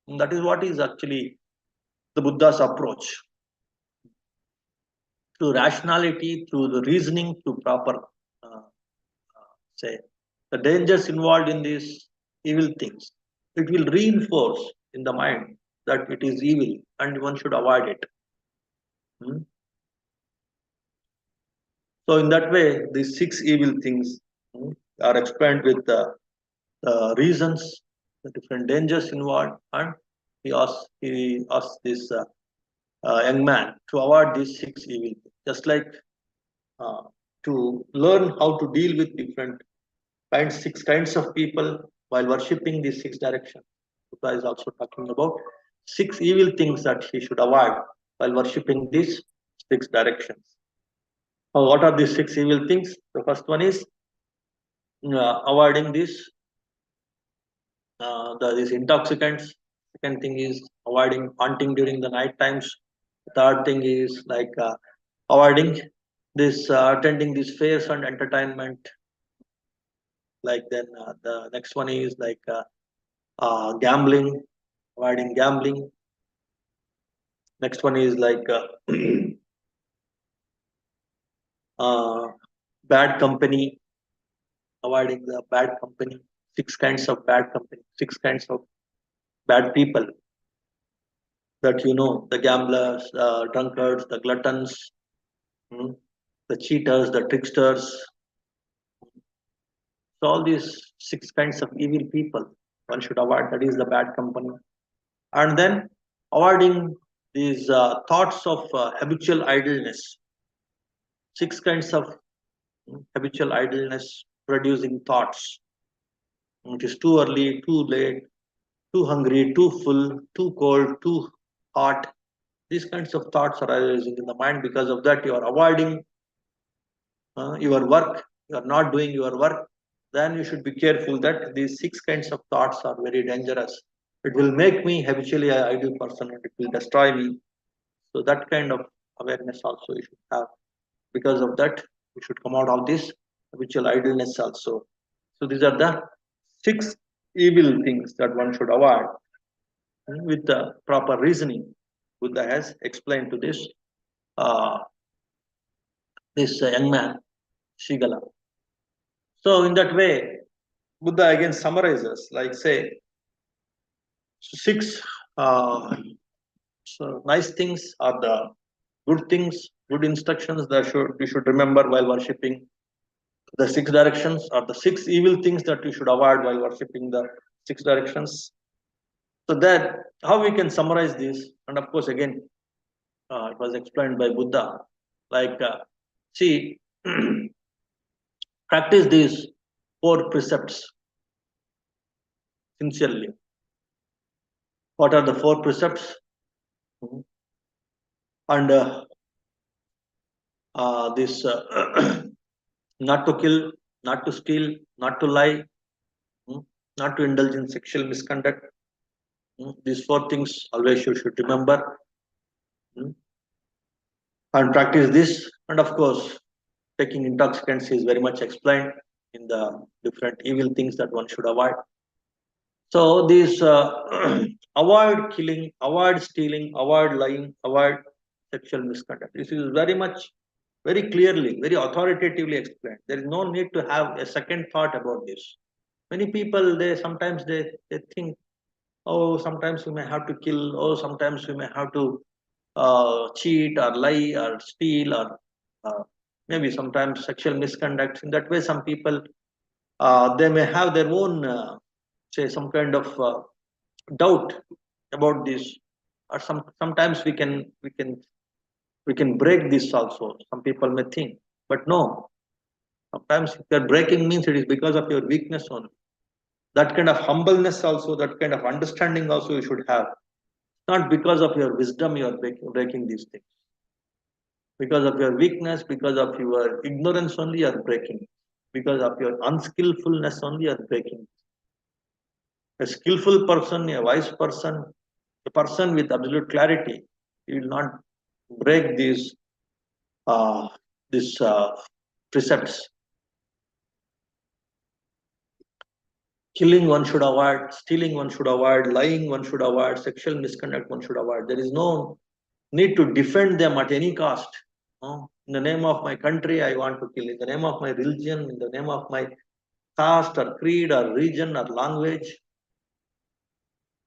And that is what is actually the Buddha's approach. Through rationality, through the reasoning, through proper, say, the dangers involved in these evil things, it will reinforce in the mind that it is evil and one should avoid it. So in that way, these six evil things are explained with the reasons, the different dangers involved, and he asked this young man to avoid these six evil things. Just like to learn how to deal with six kinds of people while worshipping these six directions. Buddha is also talking about six evil things that he should avoid while worshipping these six directions. What are these six evil things? The first one is avoiding these intoxicants. Second thing is avoiding hunting during the night times. Third thing is like avoiding this attending these fairs and entertainment. Like then the next one is like gambling, avoiding gambling. Next one is like bad company, avoiding the bad company. Six kinds of bad company, six kinds of bad people that you know: the gamblers, drunkards, the gluttons, the cheaters, the tricksters. So all these six kinds of evil people one should avoid. That is the bad company. And then avoiding these thoughts of habitual idleness. Six kinds of habitual idleness producing thoughts. It is too early, too late, too hungry, too full, too cold, too hot. These kinds of thoughts are arising in the mind. Because of that, you are avoiding your work, you are not doing your work. Then you should be careful that these six kinds of thoughts are very dangerous. It will make me habitually an ideal person and it will destroy me. So that kind of awareness also you should have. Because of that, you should come out of this habitual idleness also. So these are the six evil things that one should avoid with the proper reasoning. Buddha has explained to uh, this young man, Shigala. So in that way, Buddha again summarizes, like say, six so nice things are the good things, good instructions that you should remember while worshipping. The six directions are the six evil things that you should avoid while worshipping the six directions. So that how we can summarize this, and of course again, it was explained by Buddha. Like, see, practice these four precepts sincerely. What are the four precepts? And this not to kill, not to steal, not to lie, not to indulge in sexual misconduct. These four things always you should remember and practice this. And of course, taking intoxicants is very much explained in the different evil things that one should avoid. So these avoid killing, avoid stealing, avoid lying, avoid sexual misconduct. This is very much, very clearly, very authoritatively explained. There is no need to have a second thought about this. Many people, they sometimes they think, oh, sometimes we may have to kill, oh, sometimes we may have to cheat or lie or steal or maybe sometimes sexual misconduct. In that way, some people they may have their own say some kind of doubt about this, or sometimes we can break this also. Some people may think, but no. Sometimes if you're breaking means it is because of your weakness only. That kind of humbleness also, that kind of understanding also you should have. Not because of your wisdom you are breaking these things. Because of your weakness, because of your ignorance only you are breaking. Because of your unskillfulness only you are breaking. A skillful person, a wise person, a person with absolute clarity, he will not break uh, these precepts. Killing one should avoid, stealing one should avoid, lying one should avoid, sexual misconduct one should avoid. There is no need to defend them at any cost. In the name of my country, I want to kill. In the name of my religion, in the name of my caste or creed or region or language,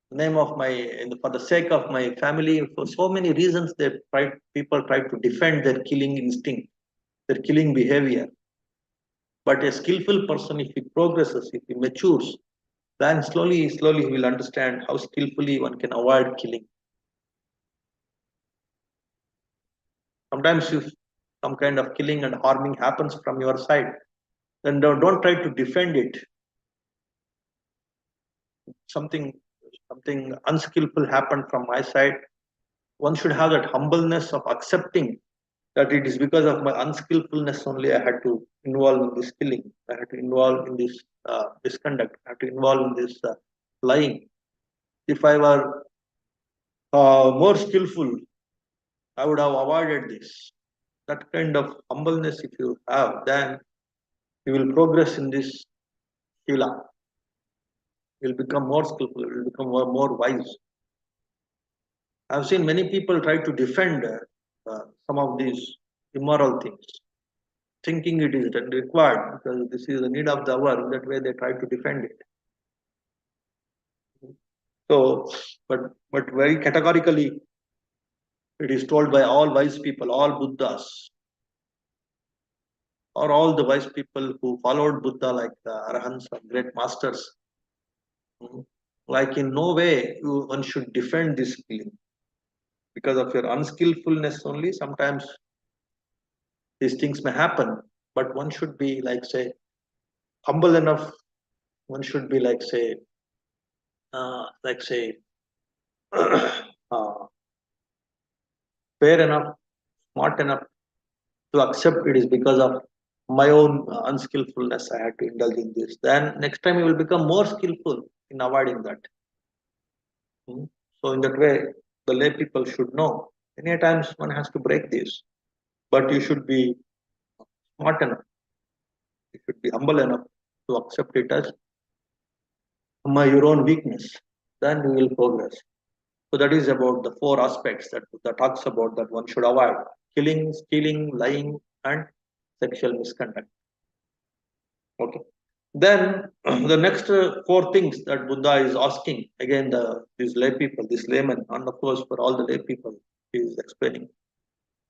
name of my, for the sake of my family, for so many reasons, people try to defend their killing instinct, their killing behavior. But a skillful person, if he progresses, if he matures, then slowly, slowly he will understand how skillfully one can avoid killing. Sometimes if some kind of killing and harming happens from your side, then don't try to defend it. Something unskillful happened from my side. One should have that humbleness of accepting that it is because of my unskillfulness only I had to involve in this killing. I had to involve in this misconduct. I had to involve in this lying. If I were more skillful, I would have avoided this. That kind of humbleness, if you have, then you will progress in this Shila. You will become more skillful, you will become more wise. I've seen many people try to defend some of these immoral things, thinking it is required because this is the need of the hour. In that way, they try to defend it. So, but very categorically, it is told by all wise people, all Buddhas, or all the wise people who followed Buddha, like the Arahants or great masters. Like in no way one should defend this feeling because of your unskillfulness only. Sometimes these things may happen, but one should be say humble enough. One should be say uh, fair enough, smart enough to accept it is because of my own unskillfulness. I had to indulge in this. Then next time you will become more skillful in avoiding that. So in that way, the lay people should know. Many times one has to break this, but you should be smart enough. You should be humble enough to accept it as your own weakness. Then you will progress. So that is about the four aspects that Buddha talks about that one should avoid: killing, stealing, lying, and sexual misconduct. Okay. Then the next four things that Buddha is asking again, these lay people, this layman, and of course for all the lay people, he is explaining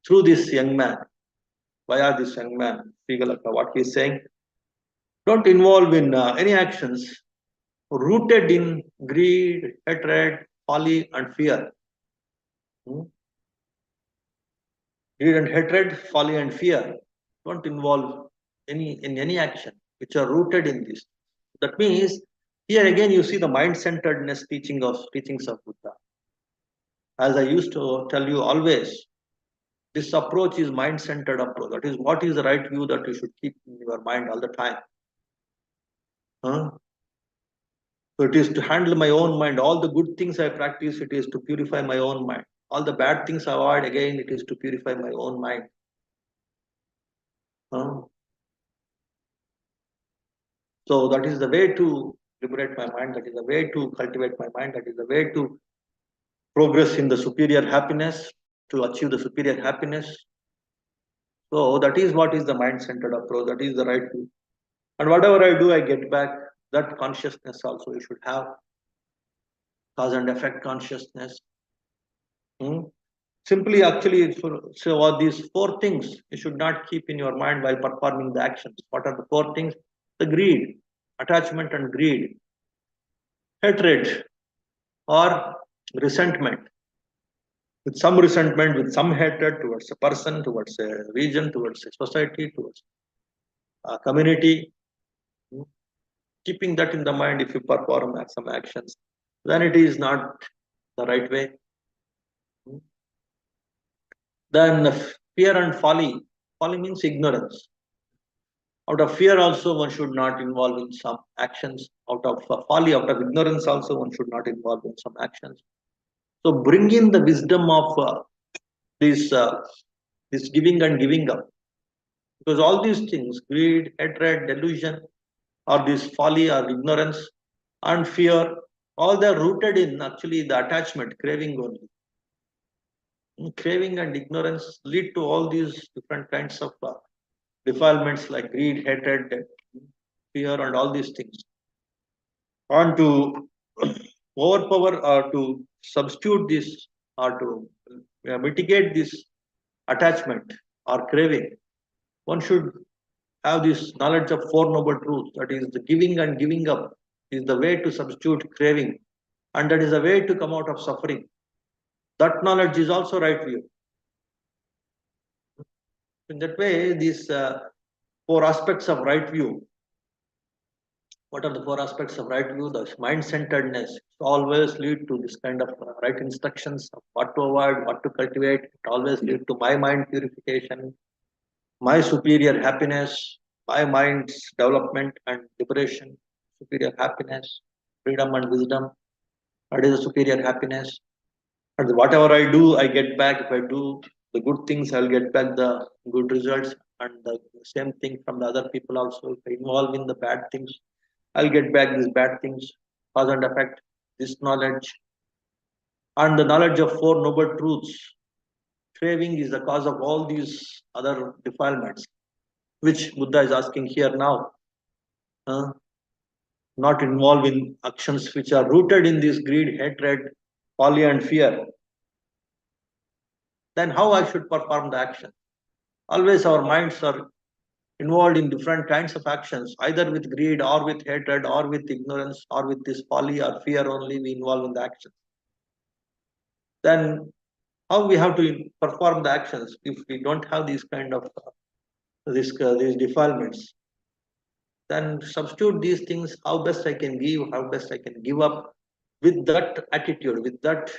through this young man, via this young man, Srigalaka, what he is saying: don't involve in any actions rooted in greed, hatred, folly, and fear. Greed and hatred, folly, and fear. Don't involve in any action which are rooted in this. That means here again you see the mind-centeredness teachings of Buddha. As I used to tell you always, this approach is mind-centered approach. That is what is the right view that you should keep in your mind all the time. So it is to handle my own mind. All the good things I practice, it is to purify my own mind. All the bad things I avoid, again, it is to purify my own mind. Uh, so that is the way to liberate my mind. That is the way to cultivate my mind. That is the way to progress in the superior happiness, to achieve the superior happiness. So that is what is the mind-centered approach. That is the right view. And whatever I do, I get back. That consciousness also you should have. Cause and effect consciousness. Hmm? Simply, actually, so all these four things you should not keep in your mind while performing the actions. What are the four things? The greed, attachment and greed, hatred or resentment. With some resentment, with some hatred towards a person, towards a region, towards a society, towards a community. Hmm? Keeping that in the mind, if you perform some actions, then it is not the right way. Hmm? Then fear and folly. Folly means ignorance. Out of fear also one should not involve in some actions. Out of folly, out of ignorance also one should not involve in some actions. So bring in the wisdom of this this giving and giving up, because all these things, greed, hatred, delusion, or this folly or ignorance and fear, all they are rooted in actually the attachment, craving only. Craving and ignorance lead to all these different kinds of defilements like greed, hatred, fear, and all these things. And to overpower or to substitute this or to mitigate this attachment or craving, one should have this knowledge of Four Noble Truths. That is, the giving and giving up is the way to substitute craving, and that is the way to come out of suffering. That knowledge is also right view. In that way, these four aspects of right view. What are the four aspects of right view? The mind-centeredness always lead to this kind of right instructions of what to avoid, what to cultivate. It always lead to my mind purification, my superior happiness, my mind's development and liberation, superior happiness, freedom and wisdom. That is a superior happiness. And whatever I do, I get back. If I do the good things, I'll get back the good results. And the same thing from the other people also. If I involve in the bad things, I'll get back these bad things, cause and effect, this knowledge. And the knowledge of Four Noble Truths. Craving is the cause of all these other defilements, which Buddha is asking here now. Uh, not involved in actions which are rooted in this greed, hatred, folly, and fear. Then how I should perform the action? Always our minds are involved in different kinds of actions, either with greed or with hatred or with ignorance or with this folly or fear only we involve in the action. Then how we have to perform the actions if we don't have these kind of these defilements? Then substitute these things, how best I can give, how best I can give up, with that attitude, with that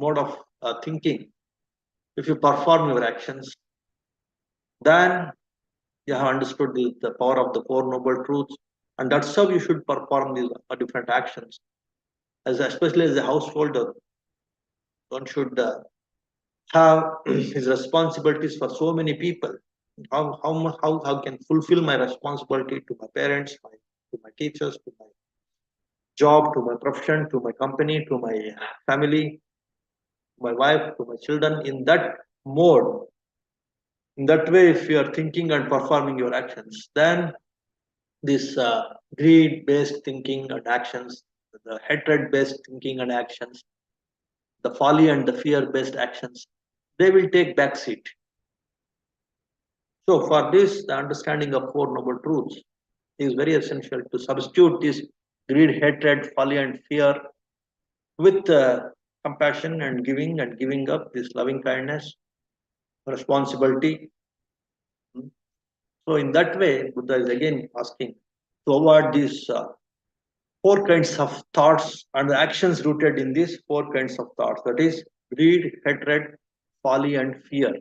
mode of thinking. If you perform your actions, then you have understood the power of the Four Noble Truths, and that's how you should perform these different actions. As especially as a householder, one should have his responsibilities for so many people. How can fulfill my responsibility to my parents, to my teachers, to my job, to my profession, to my company, to my family, my wife, to my children. In that mode, in that way, if you are thinking and performing your actions, then this greed-based thinking and actions, the hatred-based thinking and actions, the folly and the fear-based actions, they will take backseat. So for this, the understanding of Four Noble Truths is very essential to substitute this greed, hatred, folly, and fear with compassion and giving up, this loving kindness, responsibility. So in that way, Buddha is again asking to avoid these four kinds of thoughts and the actions rooted in these four kinds of thoughts. That is greed, hatred, folly, and fear.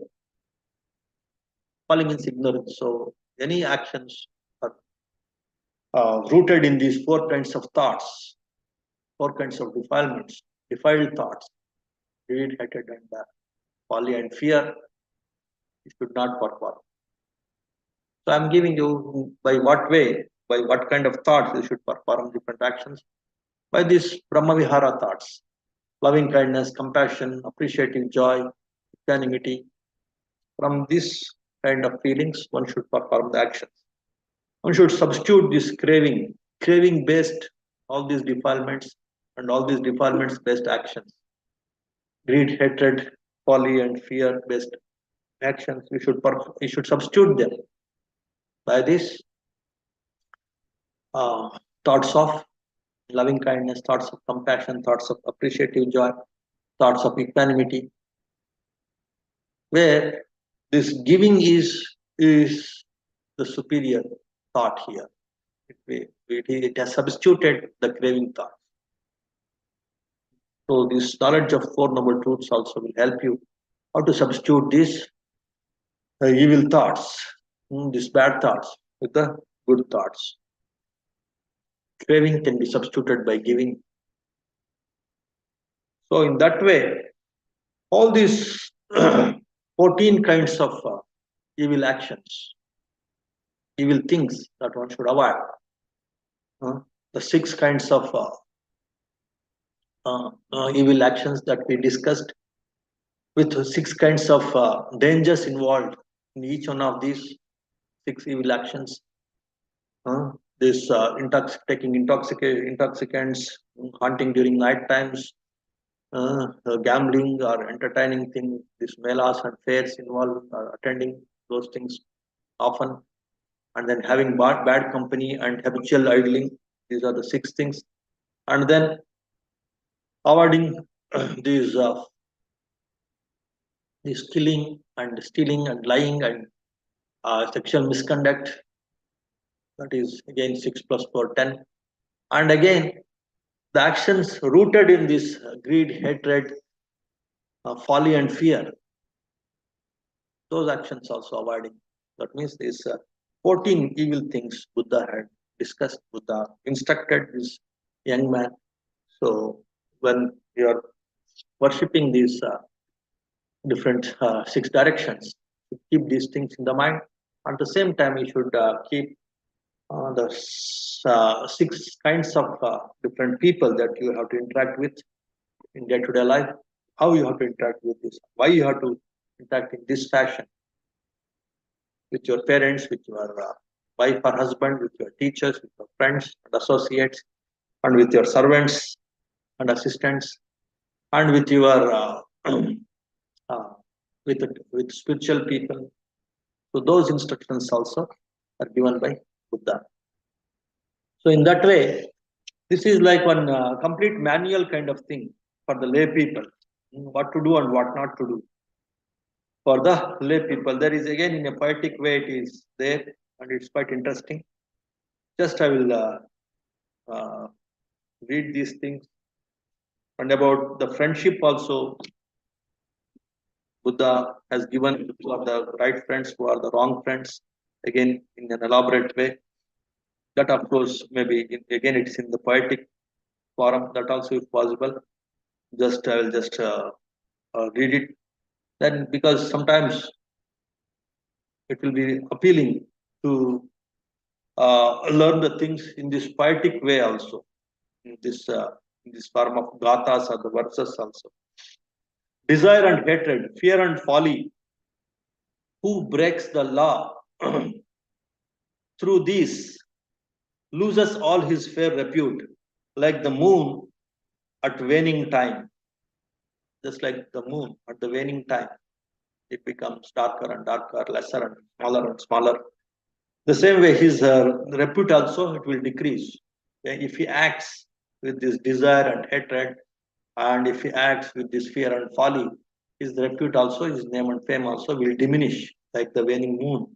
Folly means ignorance. So any actions are rooted in these four kinds of thoughts, four kinds of defilements, defiled thoughts, greed, hatred, and folly and fear, you should not perform. So I'm giving you by what way, by what kind of thoughts you should perform different actions. By these Brahmavihara thoughts, loving kindness, compassion, appreciative joy, equanimity. From this kind of feelings, one should perform the actions. One should substitute this craving based, all these defilements and all these defilements based actions. Greed, hatred, folly, and fear based actions. We should substitute them by this uh, thoughts of loving kindness, thoughts of compassion, thoughts of appreciative joy, thoughts of equanimity, where this giving is the superior thought here. It has substituted the craving thought. So this knowledge of Four Noble Truths also will help you how to substitute these evil thoughts, these bad thoughts with the good thoughts. Craving can be substituted by giving. So in that way, all these 14 kinds of evil actions, evil things that one should avoid. The 6 kinds of evil actions that we discussed, with 6 kinds of dangers involved in each one of these 6 evil actions. This taking intoxicants, hunting during night times, gambling or entertaining things, these melas and fairs involved, attending those things often, and then having bad company and habitual idling. These are the 6 things. And then avoiding these killing and stealing and lying and sexual misconduct. That is again 6 plus 4, 10. And again, the actions rooted in this greed, hatred, folly, and fear. Those actions also avoiding. That means these 14 evil things Buddha had discussed. Buddha instructed this young man. So when you are worshipping these different 6 directions, you keep these things in the mind. At the same time, you should keep the 6 kinds of different people that you have to interact with in day-to-day life. How you have to interact with this, why you have to interact in this fashion with your parents, with your wife or husband, with your teachers, with your friends and associates, and with your servants and assistants, and with your uh, with spiritual people. So those instructions also are given by Buddha. So in that way, this is like one complete manual kind of thing for the lay people, what to do and what not to do. For the lay people, there is again in a poetic way it is there, and it's quite interesting. Just I will read these things. And about the friendship also, Buddha has given who are the right friends, who are the wrong friends, again in an elaborate way. That of course maybe again it's in the poetic form, that also if possible. Just I will just read it. Then because sometimes it will be appealing to learn the things in this poetic way also, in this form of gathas or the verses also. Desire and hatred, fear and folly, who breaks the law through these loses all his fair repute, like the moon at waning time. Just like the moon at the waning time, it becomes darker and darker, lesser and smaller. The same way, his repute also it will decrease. Okay? If he acts with this desire and hatred, and if he acts with this fear and folly, his repute also, his name and fame also will diminish, like the waning moon.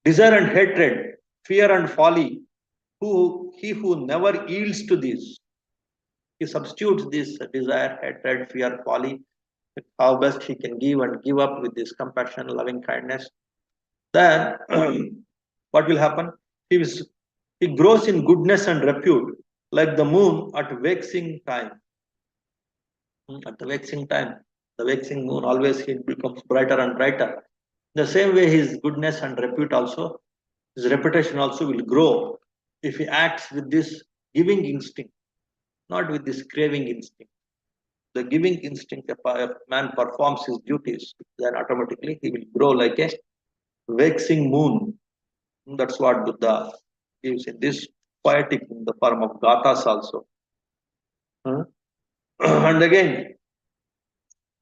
Desire and hatred, fear and folly, he who never yields to this, he substitutes this desire, hatred, fear, folly, how best he can give and give up with this compassion, loving kindness. Then what will happen? He grows in goodness and repute, like the moon at waxing time. At the waxing time, the waxing moon always it becomes brighter and brighter. The same way his goodness and repute also, his reputation also will grow if he acts with this giving instinct, not with this craving instinct. The giving instinct, if a man performs his duties, then automatically he will grow like a waxing moon. That's what Buddha gives in this poetic in the form of gathas also. Huh? And again,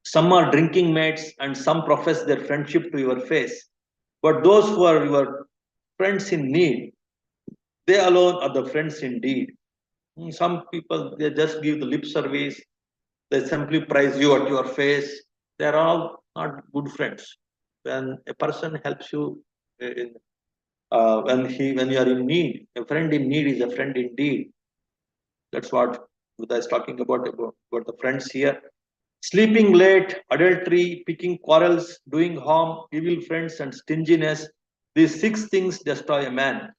some are drinking mates and some profess their friendship to your face. But those who are your friends in need, they alone are the friends indeed. Some people, they just give the lip service, they simply praise you at your face. They are all not good friends. When a person helps you in, when you are in need, a friend in need is a friend indeed. That's what Buddha is talking about the friends here. Sleeping late, adultery, picking quarrels, doing harm, evil friends, and stinginess. These six things destroy a man.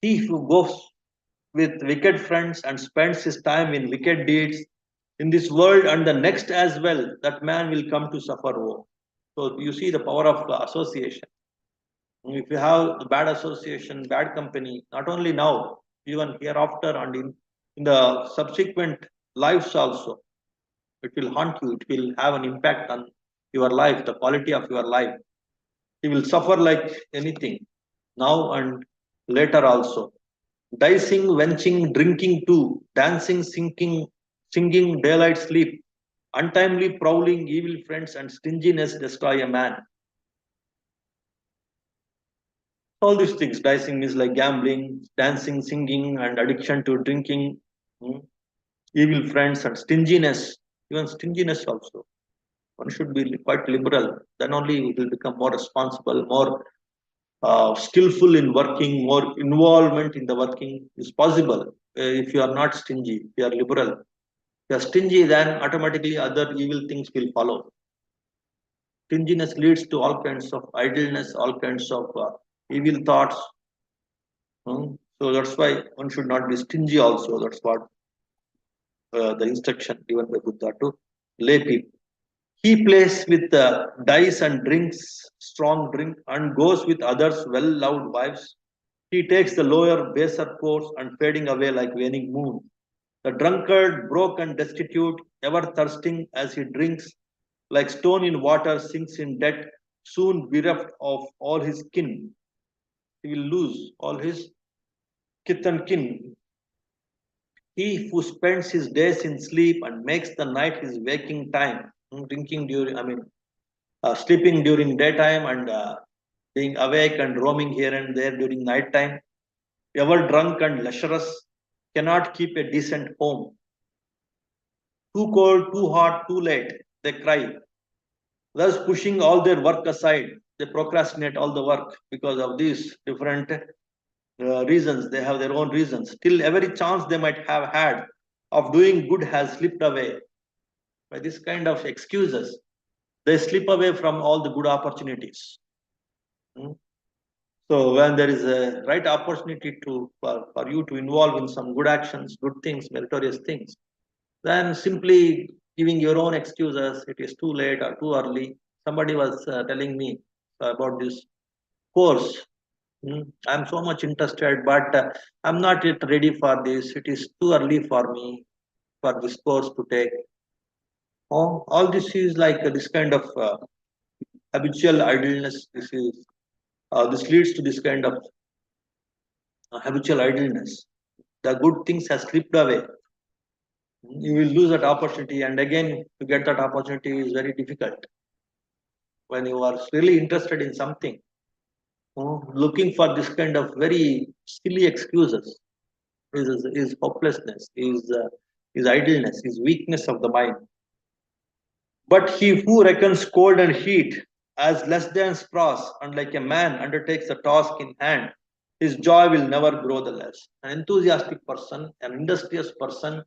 He who goes with wicked friends and spends his time in wicked deeds in this world and the next as well, that man will come to suffer woe. So you see the power of association. If you have the bad association, bad company, not only now, even hereafter and in the subsequent lives also, it will haunt you, it will have an impact on your life, the quality of your life. You will suffer like anything, now and later also. Dicing, wenching, drinking too, dancing, singing, daylight sleep, untimely prowling, evil friends, and stinginess destroy a man. All these things, dicing is like gambling, dancing, singing, and addiction to drinking, hmm, evil friends, and stinginess. Even stinginess also. One should be quite liberal. Then only he will become more responsible, more skillful in working, more involvement in the working is possible if you are not stingy, if you are liberal. If you are stingy, then automatically other evil things will follow. Stinginess leads to all kinds of idleness, all kinds of evil thoughts. So that's why one should not be stingy also. That's what the instruction given by Buddha to lay people. He plays with dice and drinks strong drink and goes with others well-loved wives. He takes the lower, baser course and fading away like waning moon. The drunkard, broke and destitute, ever thirsting as he drinks, like stone in water, sinks in debt, soon bereft of all his kin. He will lose all his kith and kin. He who spends his days in sleep and makes the night his waking time, drinking during, sleeping during daytime and being awake and roaming here and there during night time, ever drunk and lecherous, cannot keep a decent home. Too cold, too hot, too late, they cry. Thus, pushing all their work aside, they procrastinate all the work because of these different reasons. They have their own reasons. Till every chance they might have had of doing good has slipped away. By this kind of excuses, they slip away from all the good opportunities. Hmm? So when there is a right opportunity for you to involve in some good actions, good things, meritorious things, then simply giving your own excuses, it is too late or too early. Somebody was telling me about this course. I'm so much interested, but I'm not yet ready for this. It is too early for me for this course to take. Oh, all this is like this kind of habitual idleness. This leads to this kind of habitual idleness. The good things have slipped away. You will lose that opportunity, and again to get that opportunity is very difficult. When you are really interested in something, looking for this kind of very silly excuses is hopelessness, is idleness, is weakness of the mind. But he who reckons cold and heat as less than straws, and like a man undertakes a task in hand, his joy will never grow the less. An enthusiastic person, an industrious person,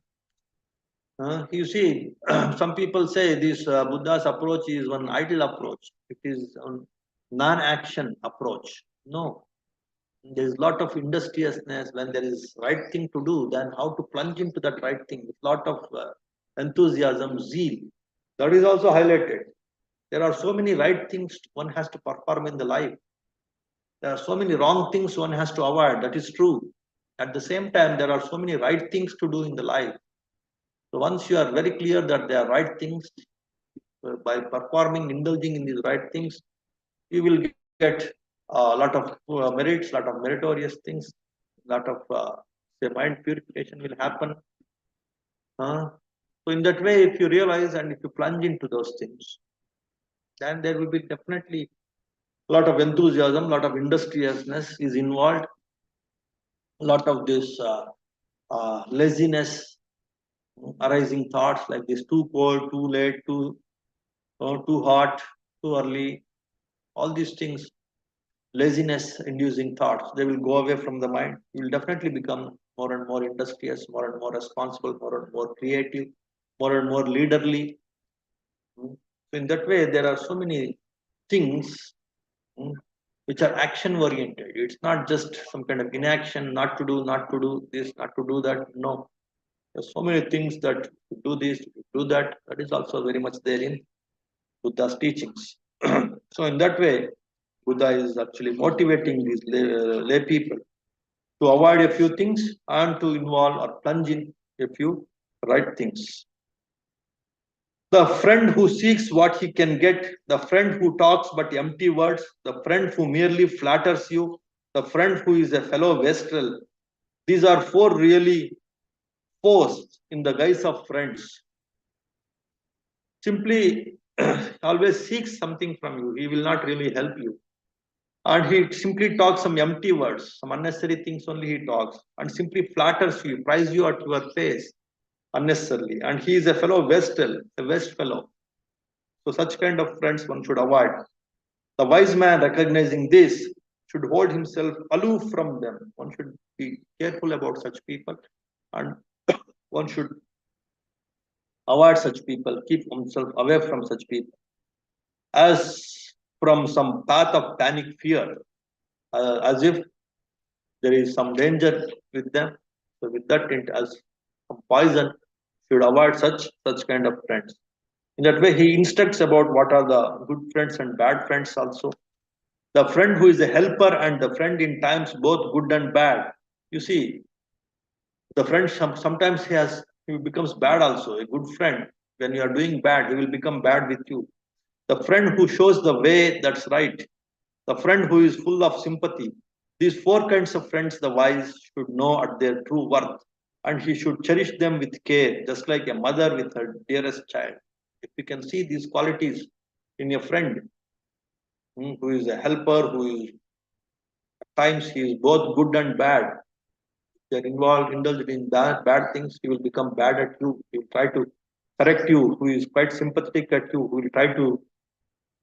you see, some people say this Buddha's approach is one idle approach. It is a non-action approach. No, there is a lot of industriousness when there is right thing to do. Then how to plunge into that right thing with lot of enthusiasm, zeal. That is also highlighted. There are so many right things one has to perform in the life. There are so many wrong things one has to avoid. That is true. At the same time, there are so many right things to do in the life. So once you are very clear that they are right things, by performing, indulging in these right things, you will get a lot of merits, lot of meritorious things, lot of say mind purification will happen. So in that way, if you realize and if you plunge into those things, then there will be definitely a lot of enthusiasm, lot of industriousness is involved, a lot of this laziness, arising thoughts like this: too cold, too late, too hot, too early. All these things, laziness-inducing thoughts, they will go away from the mind. You will definitely become more and more industrious, more and more responsible, more and more creative, more and more leaderly. So in that way, there are so many things which are action oriented. It's not just some kind of inaction, not to do this, not to do that. No, there's so many things that to do this, to do that. That is also very much there in Buddha's teachings. So in that way, Buddha is actually motivating these lay people to avoid a few things and to involve or plunge in a few right things. The friend who seeks what he can get, the friend who talks but empty words, the friend who merely flatters you, the friend who is a fellow wastrel. These are four really foes in the guise of friends. Simply always seeks something from you. He will not really help you. And he simply talks some empty words, some unnecessary things only he talks, and simply flatters you, pries you at your face unnecessarily. And he is a fellow wastrel, a waste fellow. So such kind of friends one should avoid. The wise man, recognizing this, should hold himself aloof from them. One should be careful about such people, and one should avoid such people, keep himself away from such people, as from some path of panic fear, as if there is some danger with them. So with that, as some poison, should avoid such kind of friends. In that way, he instructs about what are the good friends and bad friends also. The friend who is a helper and the friend in times both good and bad. You see, the friend sometimes he becomes bad also. A good friend, when you are doing bad, he will become bad with you. The friend who shows the way that's right. The friend who is full of sympathy. These four kinds of friends the wise should know at their true worth, and he should cherish them with care, just like a mother with her dearest child. If you can see these qualities in a friend, who is a helper, who is at times he is both good and bad. If you are indulged in bad things, he will become bad at you. He will try to correct you, who is quite sympathetic at you, who will try to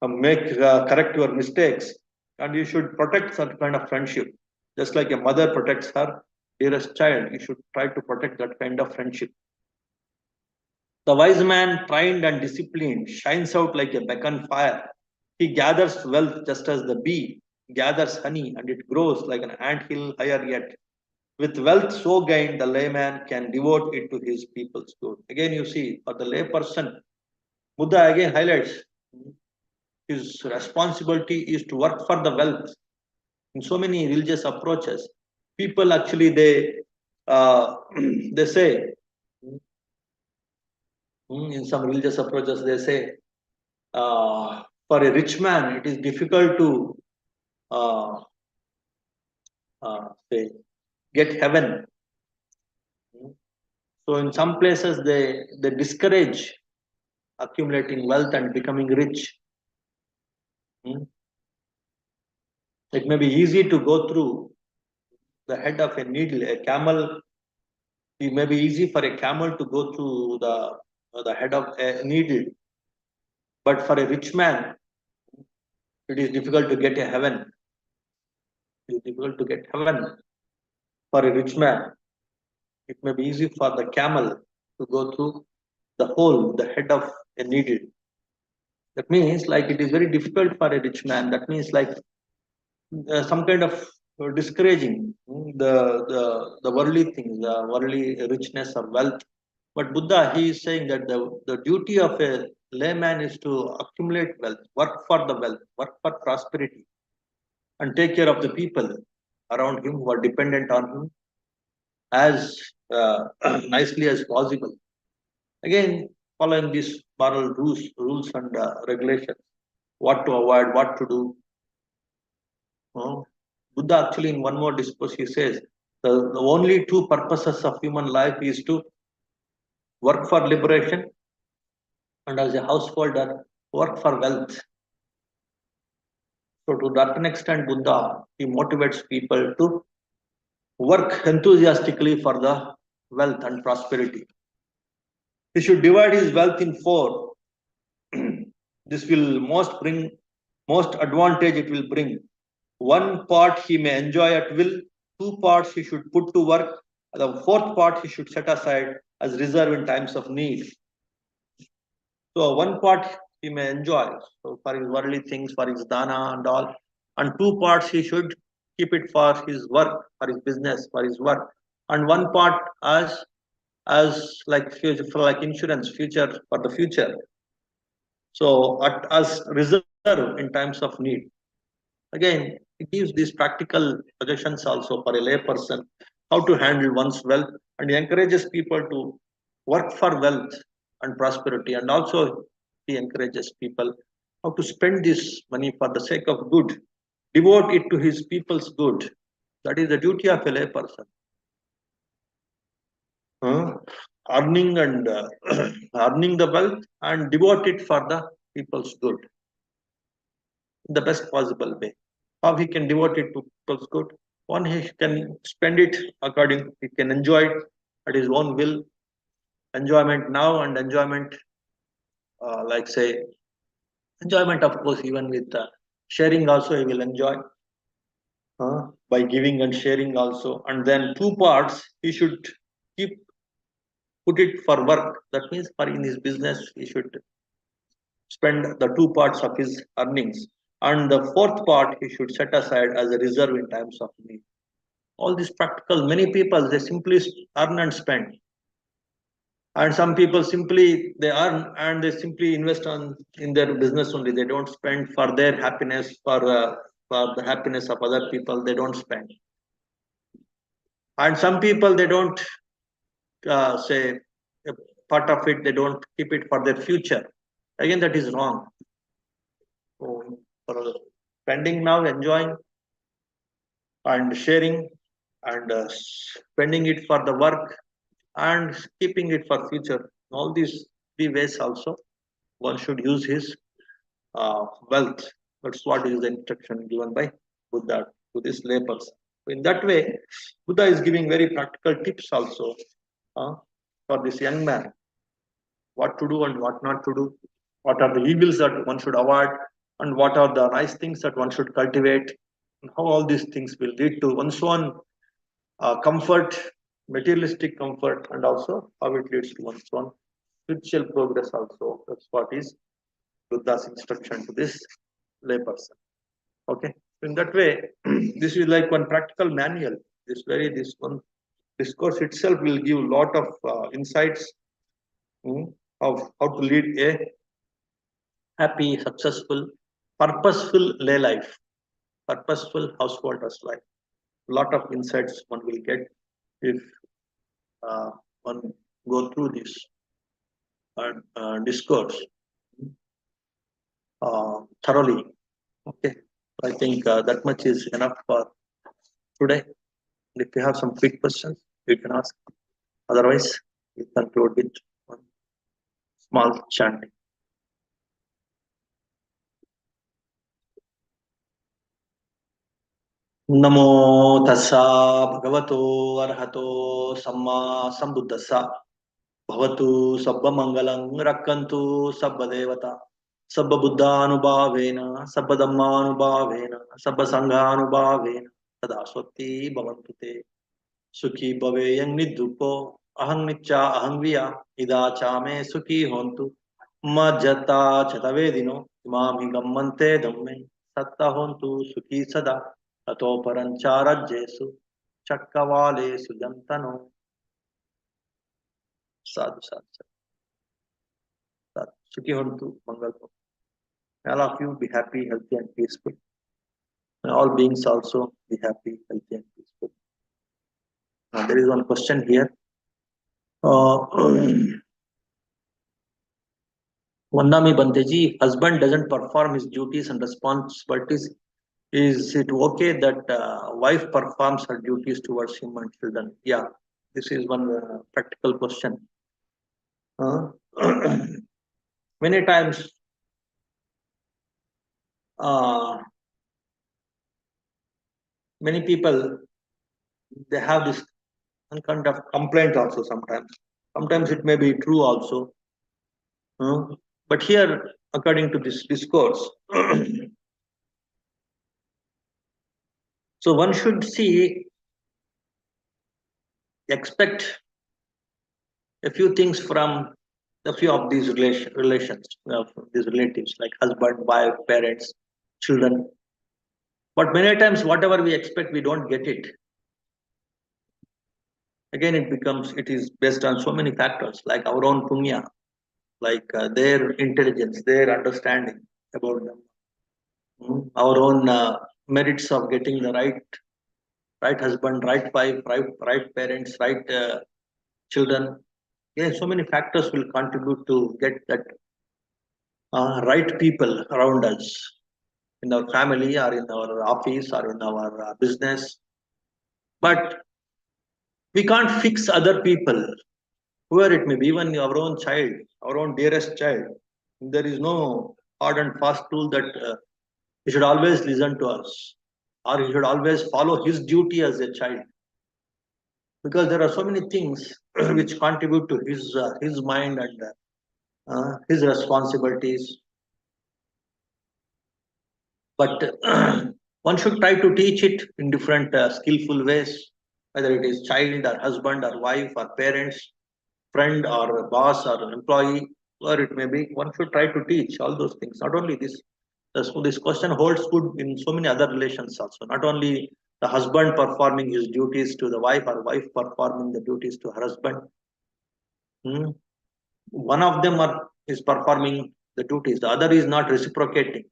correct your mistakes. And you should protect such kind of friendship. Just like a mother protects her dearest child, you should try to protect that kind of friendship. The wise man, trained and disciplined, shines out like a beacon fire. He gathers wealth just as the bee gathers honey, and it grows like an anthill higher yet. With wealth so gained, the layman can devote it to his people's good. Again, you see, for the layperson, Buddha again highlights his responsibility is to work for the wealth. In so many religious approaches, people actually they say, in some religious approaches they say, for a rich man it is difficult to uh, say get heaven. So in some places they discourage accumulating wealth and becoming rich. It may be easy to go through the head of a needle. A camel, it may be easy for a camel to go through the head of a needle, but for a rich man, it is difficult to get a heaven. It is difficult to get heaven for a rich man. It may be easy for the camel to go through the head of a needle. That means like it is very difficult for a rich man. That means like some kind of discouraging the worldly things, the worldly richness or wealth. But Buddha, he is saying that the duty of a layman is to accumulate wealth, work for the wealth, work for prosperity, and take care of the people around him who are dependent on him as nicely as possible. Again, following these moral rules and regulations, what to avoid, what to do. Buddha actually in one more discourse he says the only two purposes of human life is to work for liberation and as a householder work for wealth. So to that extent, Buddha he motivates people to work enthusiastically for the wealth and prosperity. He should divide his wealth in four. This will most advantage it will bring. One part he may enjoy at will, two parts he should put to work, the fourth part he should set aside as reserve in times of need. So one part he may enjoy, so for his worldly things, for his dana and all, and two parts he should keep it for his work, for his business, for his work, and one part as like future, for like insurance, future for the future. So as reserve in times of need. Again, it gives these practical suggestions also for a lay person how to handle one's wealth, and he encourages people to work for wealth and prosperity, and also he encourages people how to spend this money for the sake of good, devote it to his people's good. That is the duty of a lay person. Earning and earning the wealth and devote it for the people's good in the best possible way. How he can devote it to people's good? One, he can spend it according, he can enjoy it at his own will, enjoyment now and enjoyment, like say, enjoyment of course, even with sharing also he will enjoy by giving and sharing also. And then two parts he should keep put it for work. That means for in his business he should spend the two parts of his earnings, and the fourth part he should set aside as a reserve in times of need. All these practical, many people they simply earn and spend, and some people simply they earn and they simply invest on in their business only. They don't spend for their happiness, for the happiness of other people. They don't spend, and some people they don't say a part of it. They don't keep it for their future. Again, that is wrong. So, for spending now, enjoying and sharing and spending it for the work and keeping it for future. All these three ways also one should use his wealth. That's what is the instruction given by Buddha to this layperson. In that way, Buddha is giving very practical tips also for this young man, what to do and what not to do, what are the evils that one should avoid, and what are the nice things that one should cultivate, and how all these things will lead to one's own comfort, materialistic comfort, and also how it leads to one's own spiritual progress also. That's what is Buddha's instruction to this layperson. Okay. In that way, this is like one practical manual. This one discourse itself will give a lot of insights of how to lead a happy, successful, purposeful lay life, purposeful householder's life. A lot of insights one will get if one go through this discourse thoroughly. Okay, I think that much is enough for today. If you have some quick questions, you can ask. Otherwise, we conclude with one small chanting. नमो तस्सा भगवतो अर्हतो सम्मा सम्बुद्धस्सा भवतु सर्वमंगलं रक्षन्तु सर्वदेवता सर्वबुद्धानुभावेन सर्वधम्मानुभावेन सर्वसंघानुभावेन सदा स्वस्ति भवन्तु ते सुखी भवेयं निद्रुपो अहं निच्चा अहं विया इदा चा मे सुखी होन्तु मज्जता च तवेदिनो इमामि गम्मन्ते धम्मे सत्ता होन्तु सुखी सदा ततो परञ्चारज्येषु चक्रवालेषु जन्तनो Sadhu, sadhu, sadhu. Sukhi hontu, mangal. All of you be happy, healthy, and peaceful. And all beings also be happy, healthy, and peaceful. There is one question here. Vandami Banteji, husband doesn't perform his duties and responsibilities. Is it okay that wife performs her duties towards him and children? Yeah, this is one practical question. Many times, many people, they have this kind of complaint also sometimes. Sometimes it may be true also. But here, according to this discourse, so one should see, expect a few things from a few of these relations, these relatives, like husband, wife, parents, children. But many times, whatever we expect, we don't get it. Again, it is based on so many factors, like our own punya, like their intelligence, their understanding about them, our own merits of getting the right husband, right wife, right parents, right children. Yeah, so many factors will contribute to get that right people around us in our family or in our office or in our business. But we can't fix other people, whoever it may be, even our own child, our own dearest child. There is no hard and fast rule that he should always listen to us or he should always follow his duty as a child. Because there are so many things which contribute to his mind and his responsibilities. But one should try to teach it in different skillful ways, whether it is child or husband or wife or parents, friend or boss or employee, or it may be. One should try to teach all those things. Not only this, so this question holds good in so many other relations also. Not only the husband performing his duties to the wife or wife performing the duties to her husband. One of them is performing the duties, the other is not reciprocating.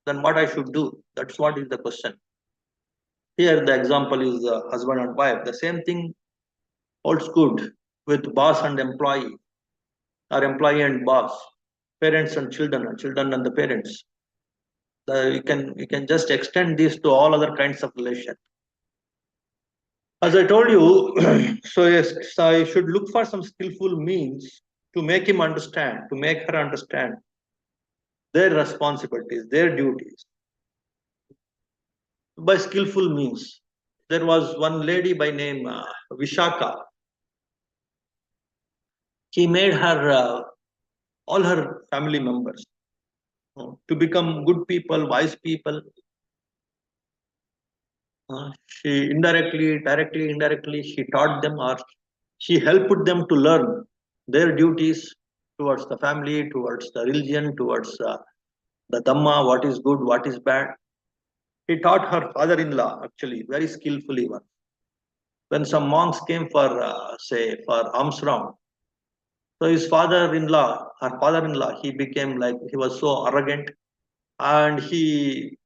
Then what I should do? That's what is the question. Here the example is husband and wife. The same thing holds good with boss and employee, or employee and boss, parents and children and the parents. You can just extend this to all other kinds of relation. As I told you, so yes, so I should look for some skillful means to make him understand, to make her understand their responsibilities, their duties by skillful means. There was one lady by name Vishaka. She made her all her family members to become good people, wise people. She indirectly, she taught them or she helped them to learn their duties towards the family, towards the religion, towards the Dhamma, what is good, what is bad. He taught her father-in-law actually very skillfully. When some monks came for, say, for alms round, so his father-in-law, her father-in-law, he became like, he was so arrogant and he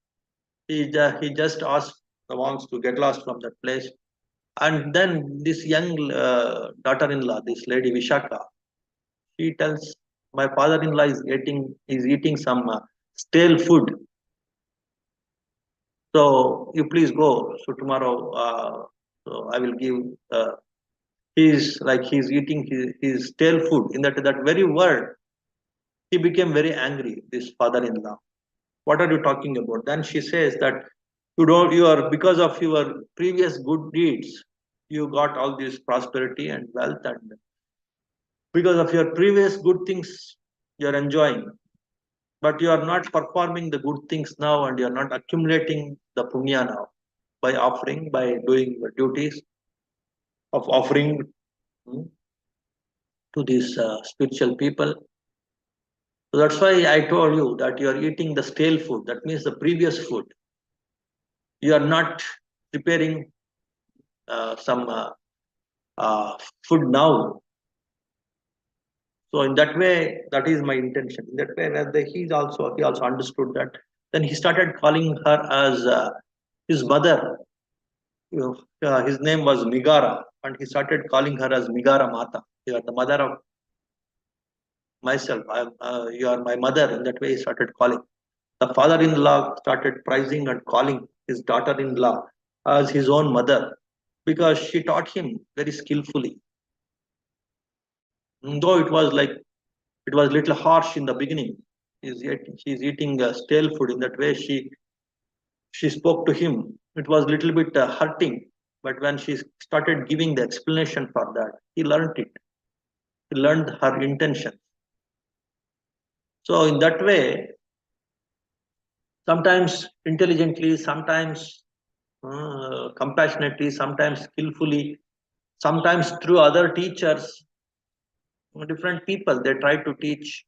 just asked the monks to get lost from that place. And then this young daughter-in-law, this lady Vishaka, she tells, my father-in-law is eating some stale food. So you please go. So tomorrow, so I will give. He's eating his stale food. In that very word, he became very angry. This father-in-law. What are you talking about? Then she says that you are, because of your previous good deeds, you got all this prosperity and wealth, and because of your previous good things you're enjoying, but you are not performing the good things now and you're not accumulating the punya now by doing the duties of offering to these spiritual people. So that's why I told you that you are eating the stale food. That means the previous food. You are not preparing some food now. So in that way, that is my intention. In that way, he also understood that. Then he started calling her as his mother. His name was Migara, and he started calling her as Migara Mata. You are the mother of myself. You are my mother. In that way, he started calling. The father-in-law started praising and calling his daughter-in-law as his own mother because she taught him very skillfully. Though it was little harsh in the beginning. She's eating stale food. In that way, she spoke to him. It was little bit hurting, but when she started giving the explanation for that, he learned it. He learned her intention. So in that way, sometimes intelligently, sometimes compassionately, sometimes skillfully, sometimes through other teachers, different people, they try to teach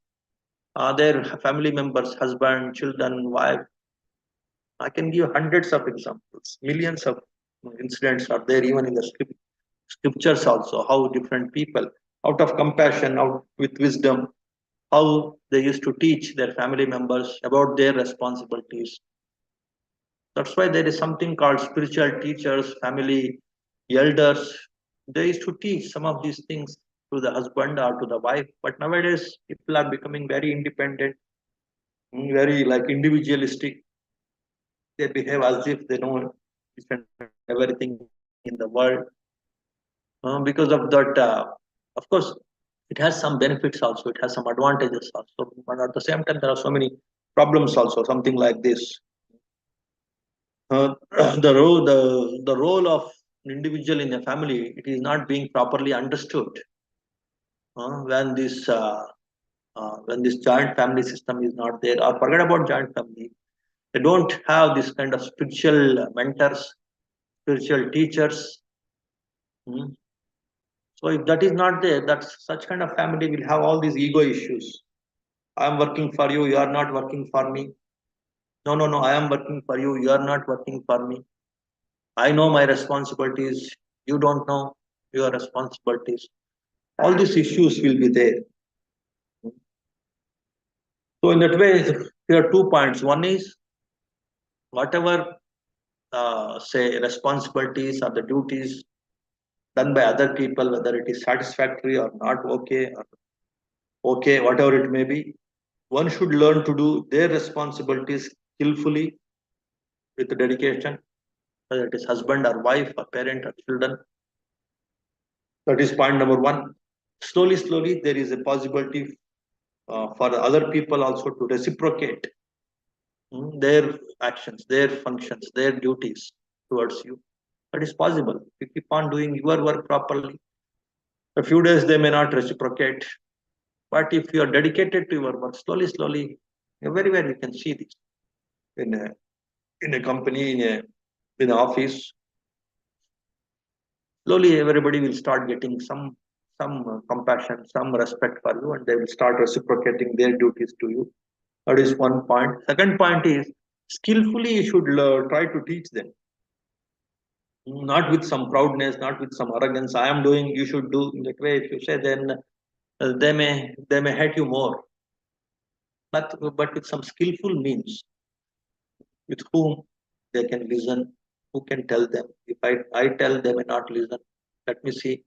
their family members, husband, children, wife. I can give hundreds of examples, millions of incidents are there even in the scriptures also, how different people, out of compassion, out with wisdom, how they used to teach their family members about their responsibilities. That's why there is something called spiritual teachers, family elders. They used to teach some of these things to the husband or to the wife. But nowadays, people are becoming very independent, very like individualistic. They behave as if they know everything in the world. Because of that, of course, it has some benefits also. It has some advantages also. But at the same time, there are so many problems also. Something like this. The role of an individual in a family, it is not being properly understood uh, when this uh, when this joint family system is not there, or forget about joint family. They don't have this kind of spiritual mentors, spiritual teachers. Hmm. So if that is not there, that such kind of family will have all these ego issues. I am working for you, you are not working for me. No, no, no, I am working for you, you are not working for me. I know my responsibilities, you don't know your responsibilities. All these issues will be there. So in that way, there are 2 points. One is whatever say responsibilities or the duties done by other people, whether it is satisfactory or not okay, or okay, whatever it may be, one should learn to do their responsibilities skillfully with dedication, whether it is husband or wife or parent or children. That is point number one. Slowly, slowly, there is a possibility for other people also to reciprocate their actions, their functions, their duties towards you. That is possible. If you keep on doing your work properly, a few days they may not reciprocate. But if you are dedicated to your work, slowly, slowly, everywhere you can see this in a company, in an office. Slowly, everybody will start getting some compassion, some respect for you, and they will start reciprocating their duties to you. That is one point. Second point is skillfully you should try to teach them, not with some proudness, not with some arrogance. I am doing, you should do. In that way, if you say, then they may hate you more. But with some skillful means, with whom they can listen, who can tell them. If I tell, they may not listen. Let me see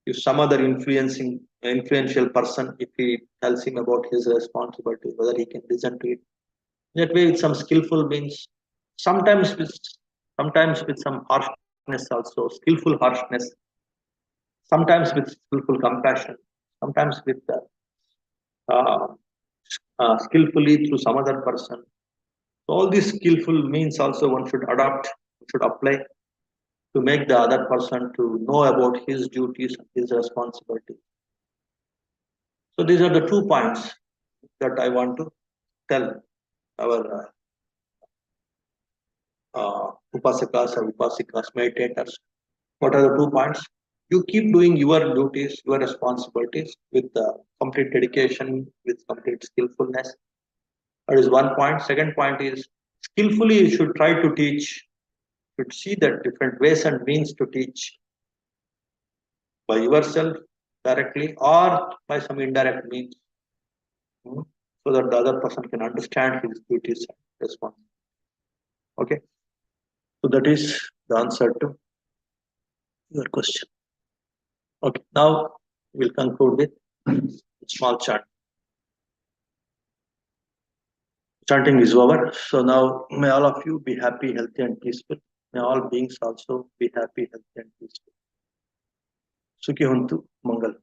if some other influential person, if he tells him about his responsibility, whether he can listen to it. That way, with some skillful means, sometimes with sometimes with some harshness also, skillful harshness, sometimes with skillful compassion, sometimes with uh, skillfully through some other person. So all these skillful means also one should adopt, should apply to make the other person to know about his duties and his responsibilities. So these are the 2 points that I want to tell our upasakas or upasikas, meditators. What are the 2 points? You keep doing your duties, your responsibilities with complete dedication, with complete skillfulness. That is one point. Second point is skillfully you should try to teach, should see the different ways and means to teach by yourself, directly or by some indirect means, so that the other person can understand his duties and responsibilities. Okay, so that is the answer to your question. Okay, now we'll conclude with a small chant. Chanting is over. So now may all of you be happy, healthy, and peaceful. May all beings also be happy, healthy, and peaceful. Sukhi Huntu Mangal.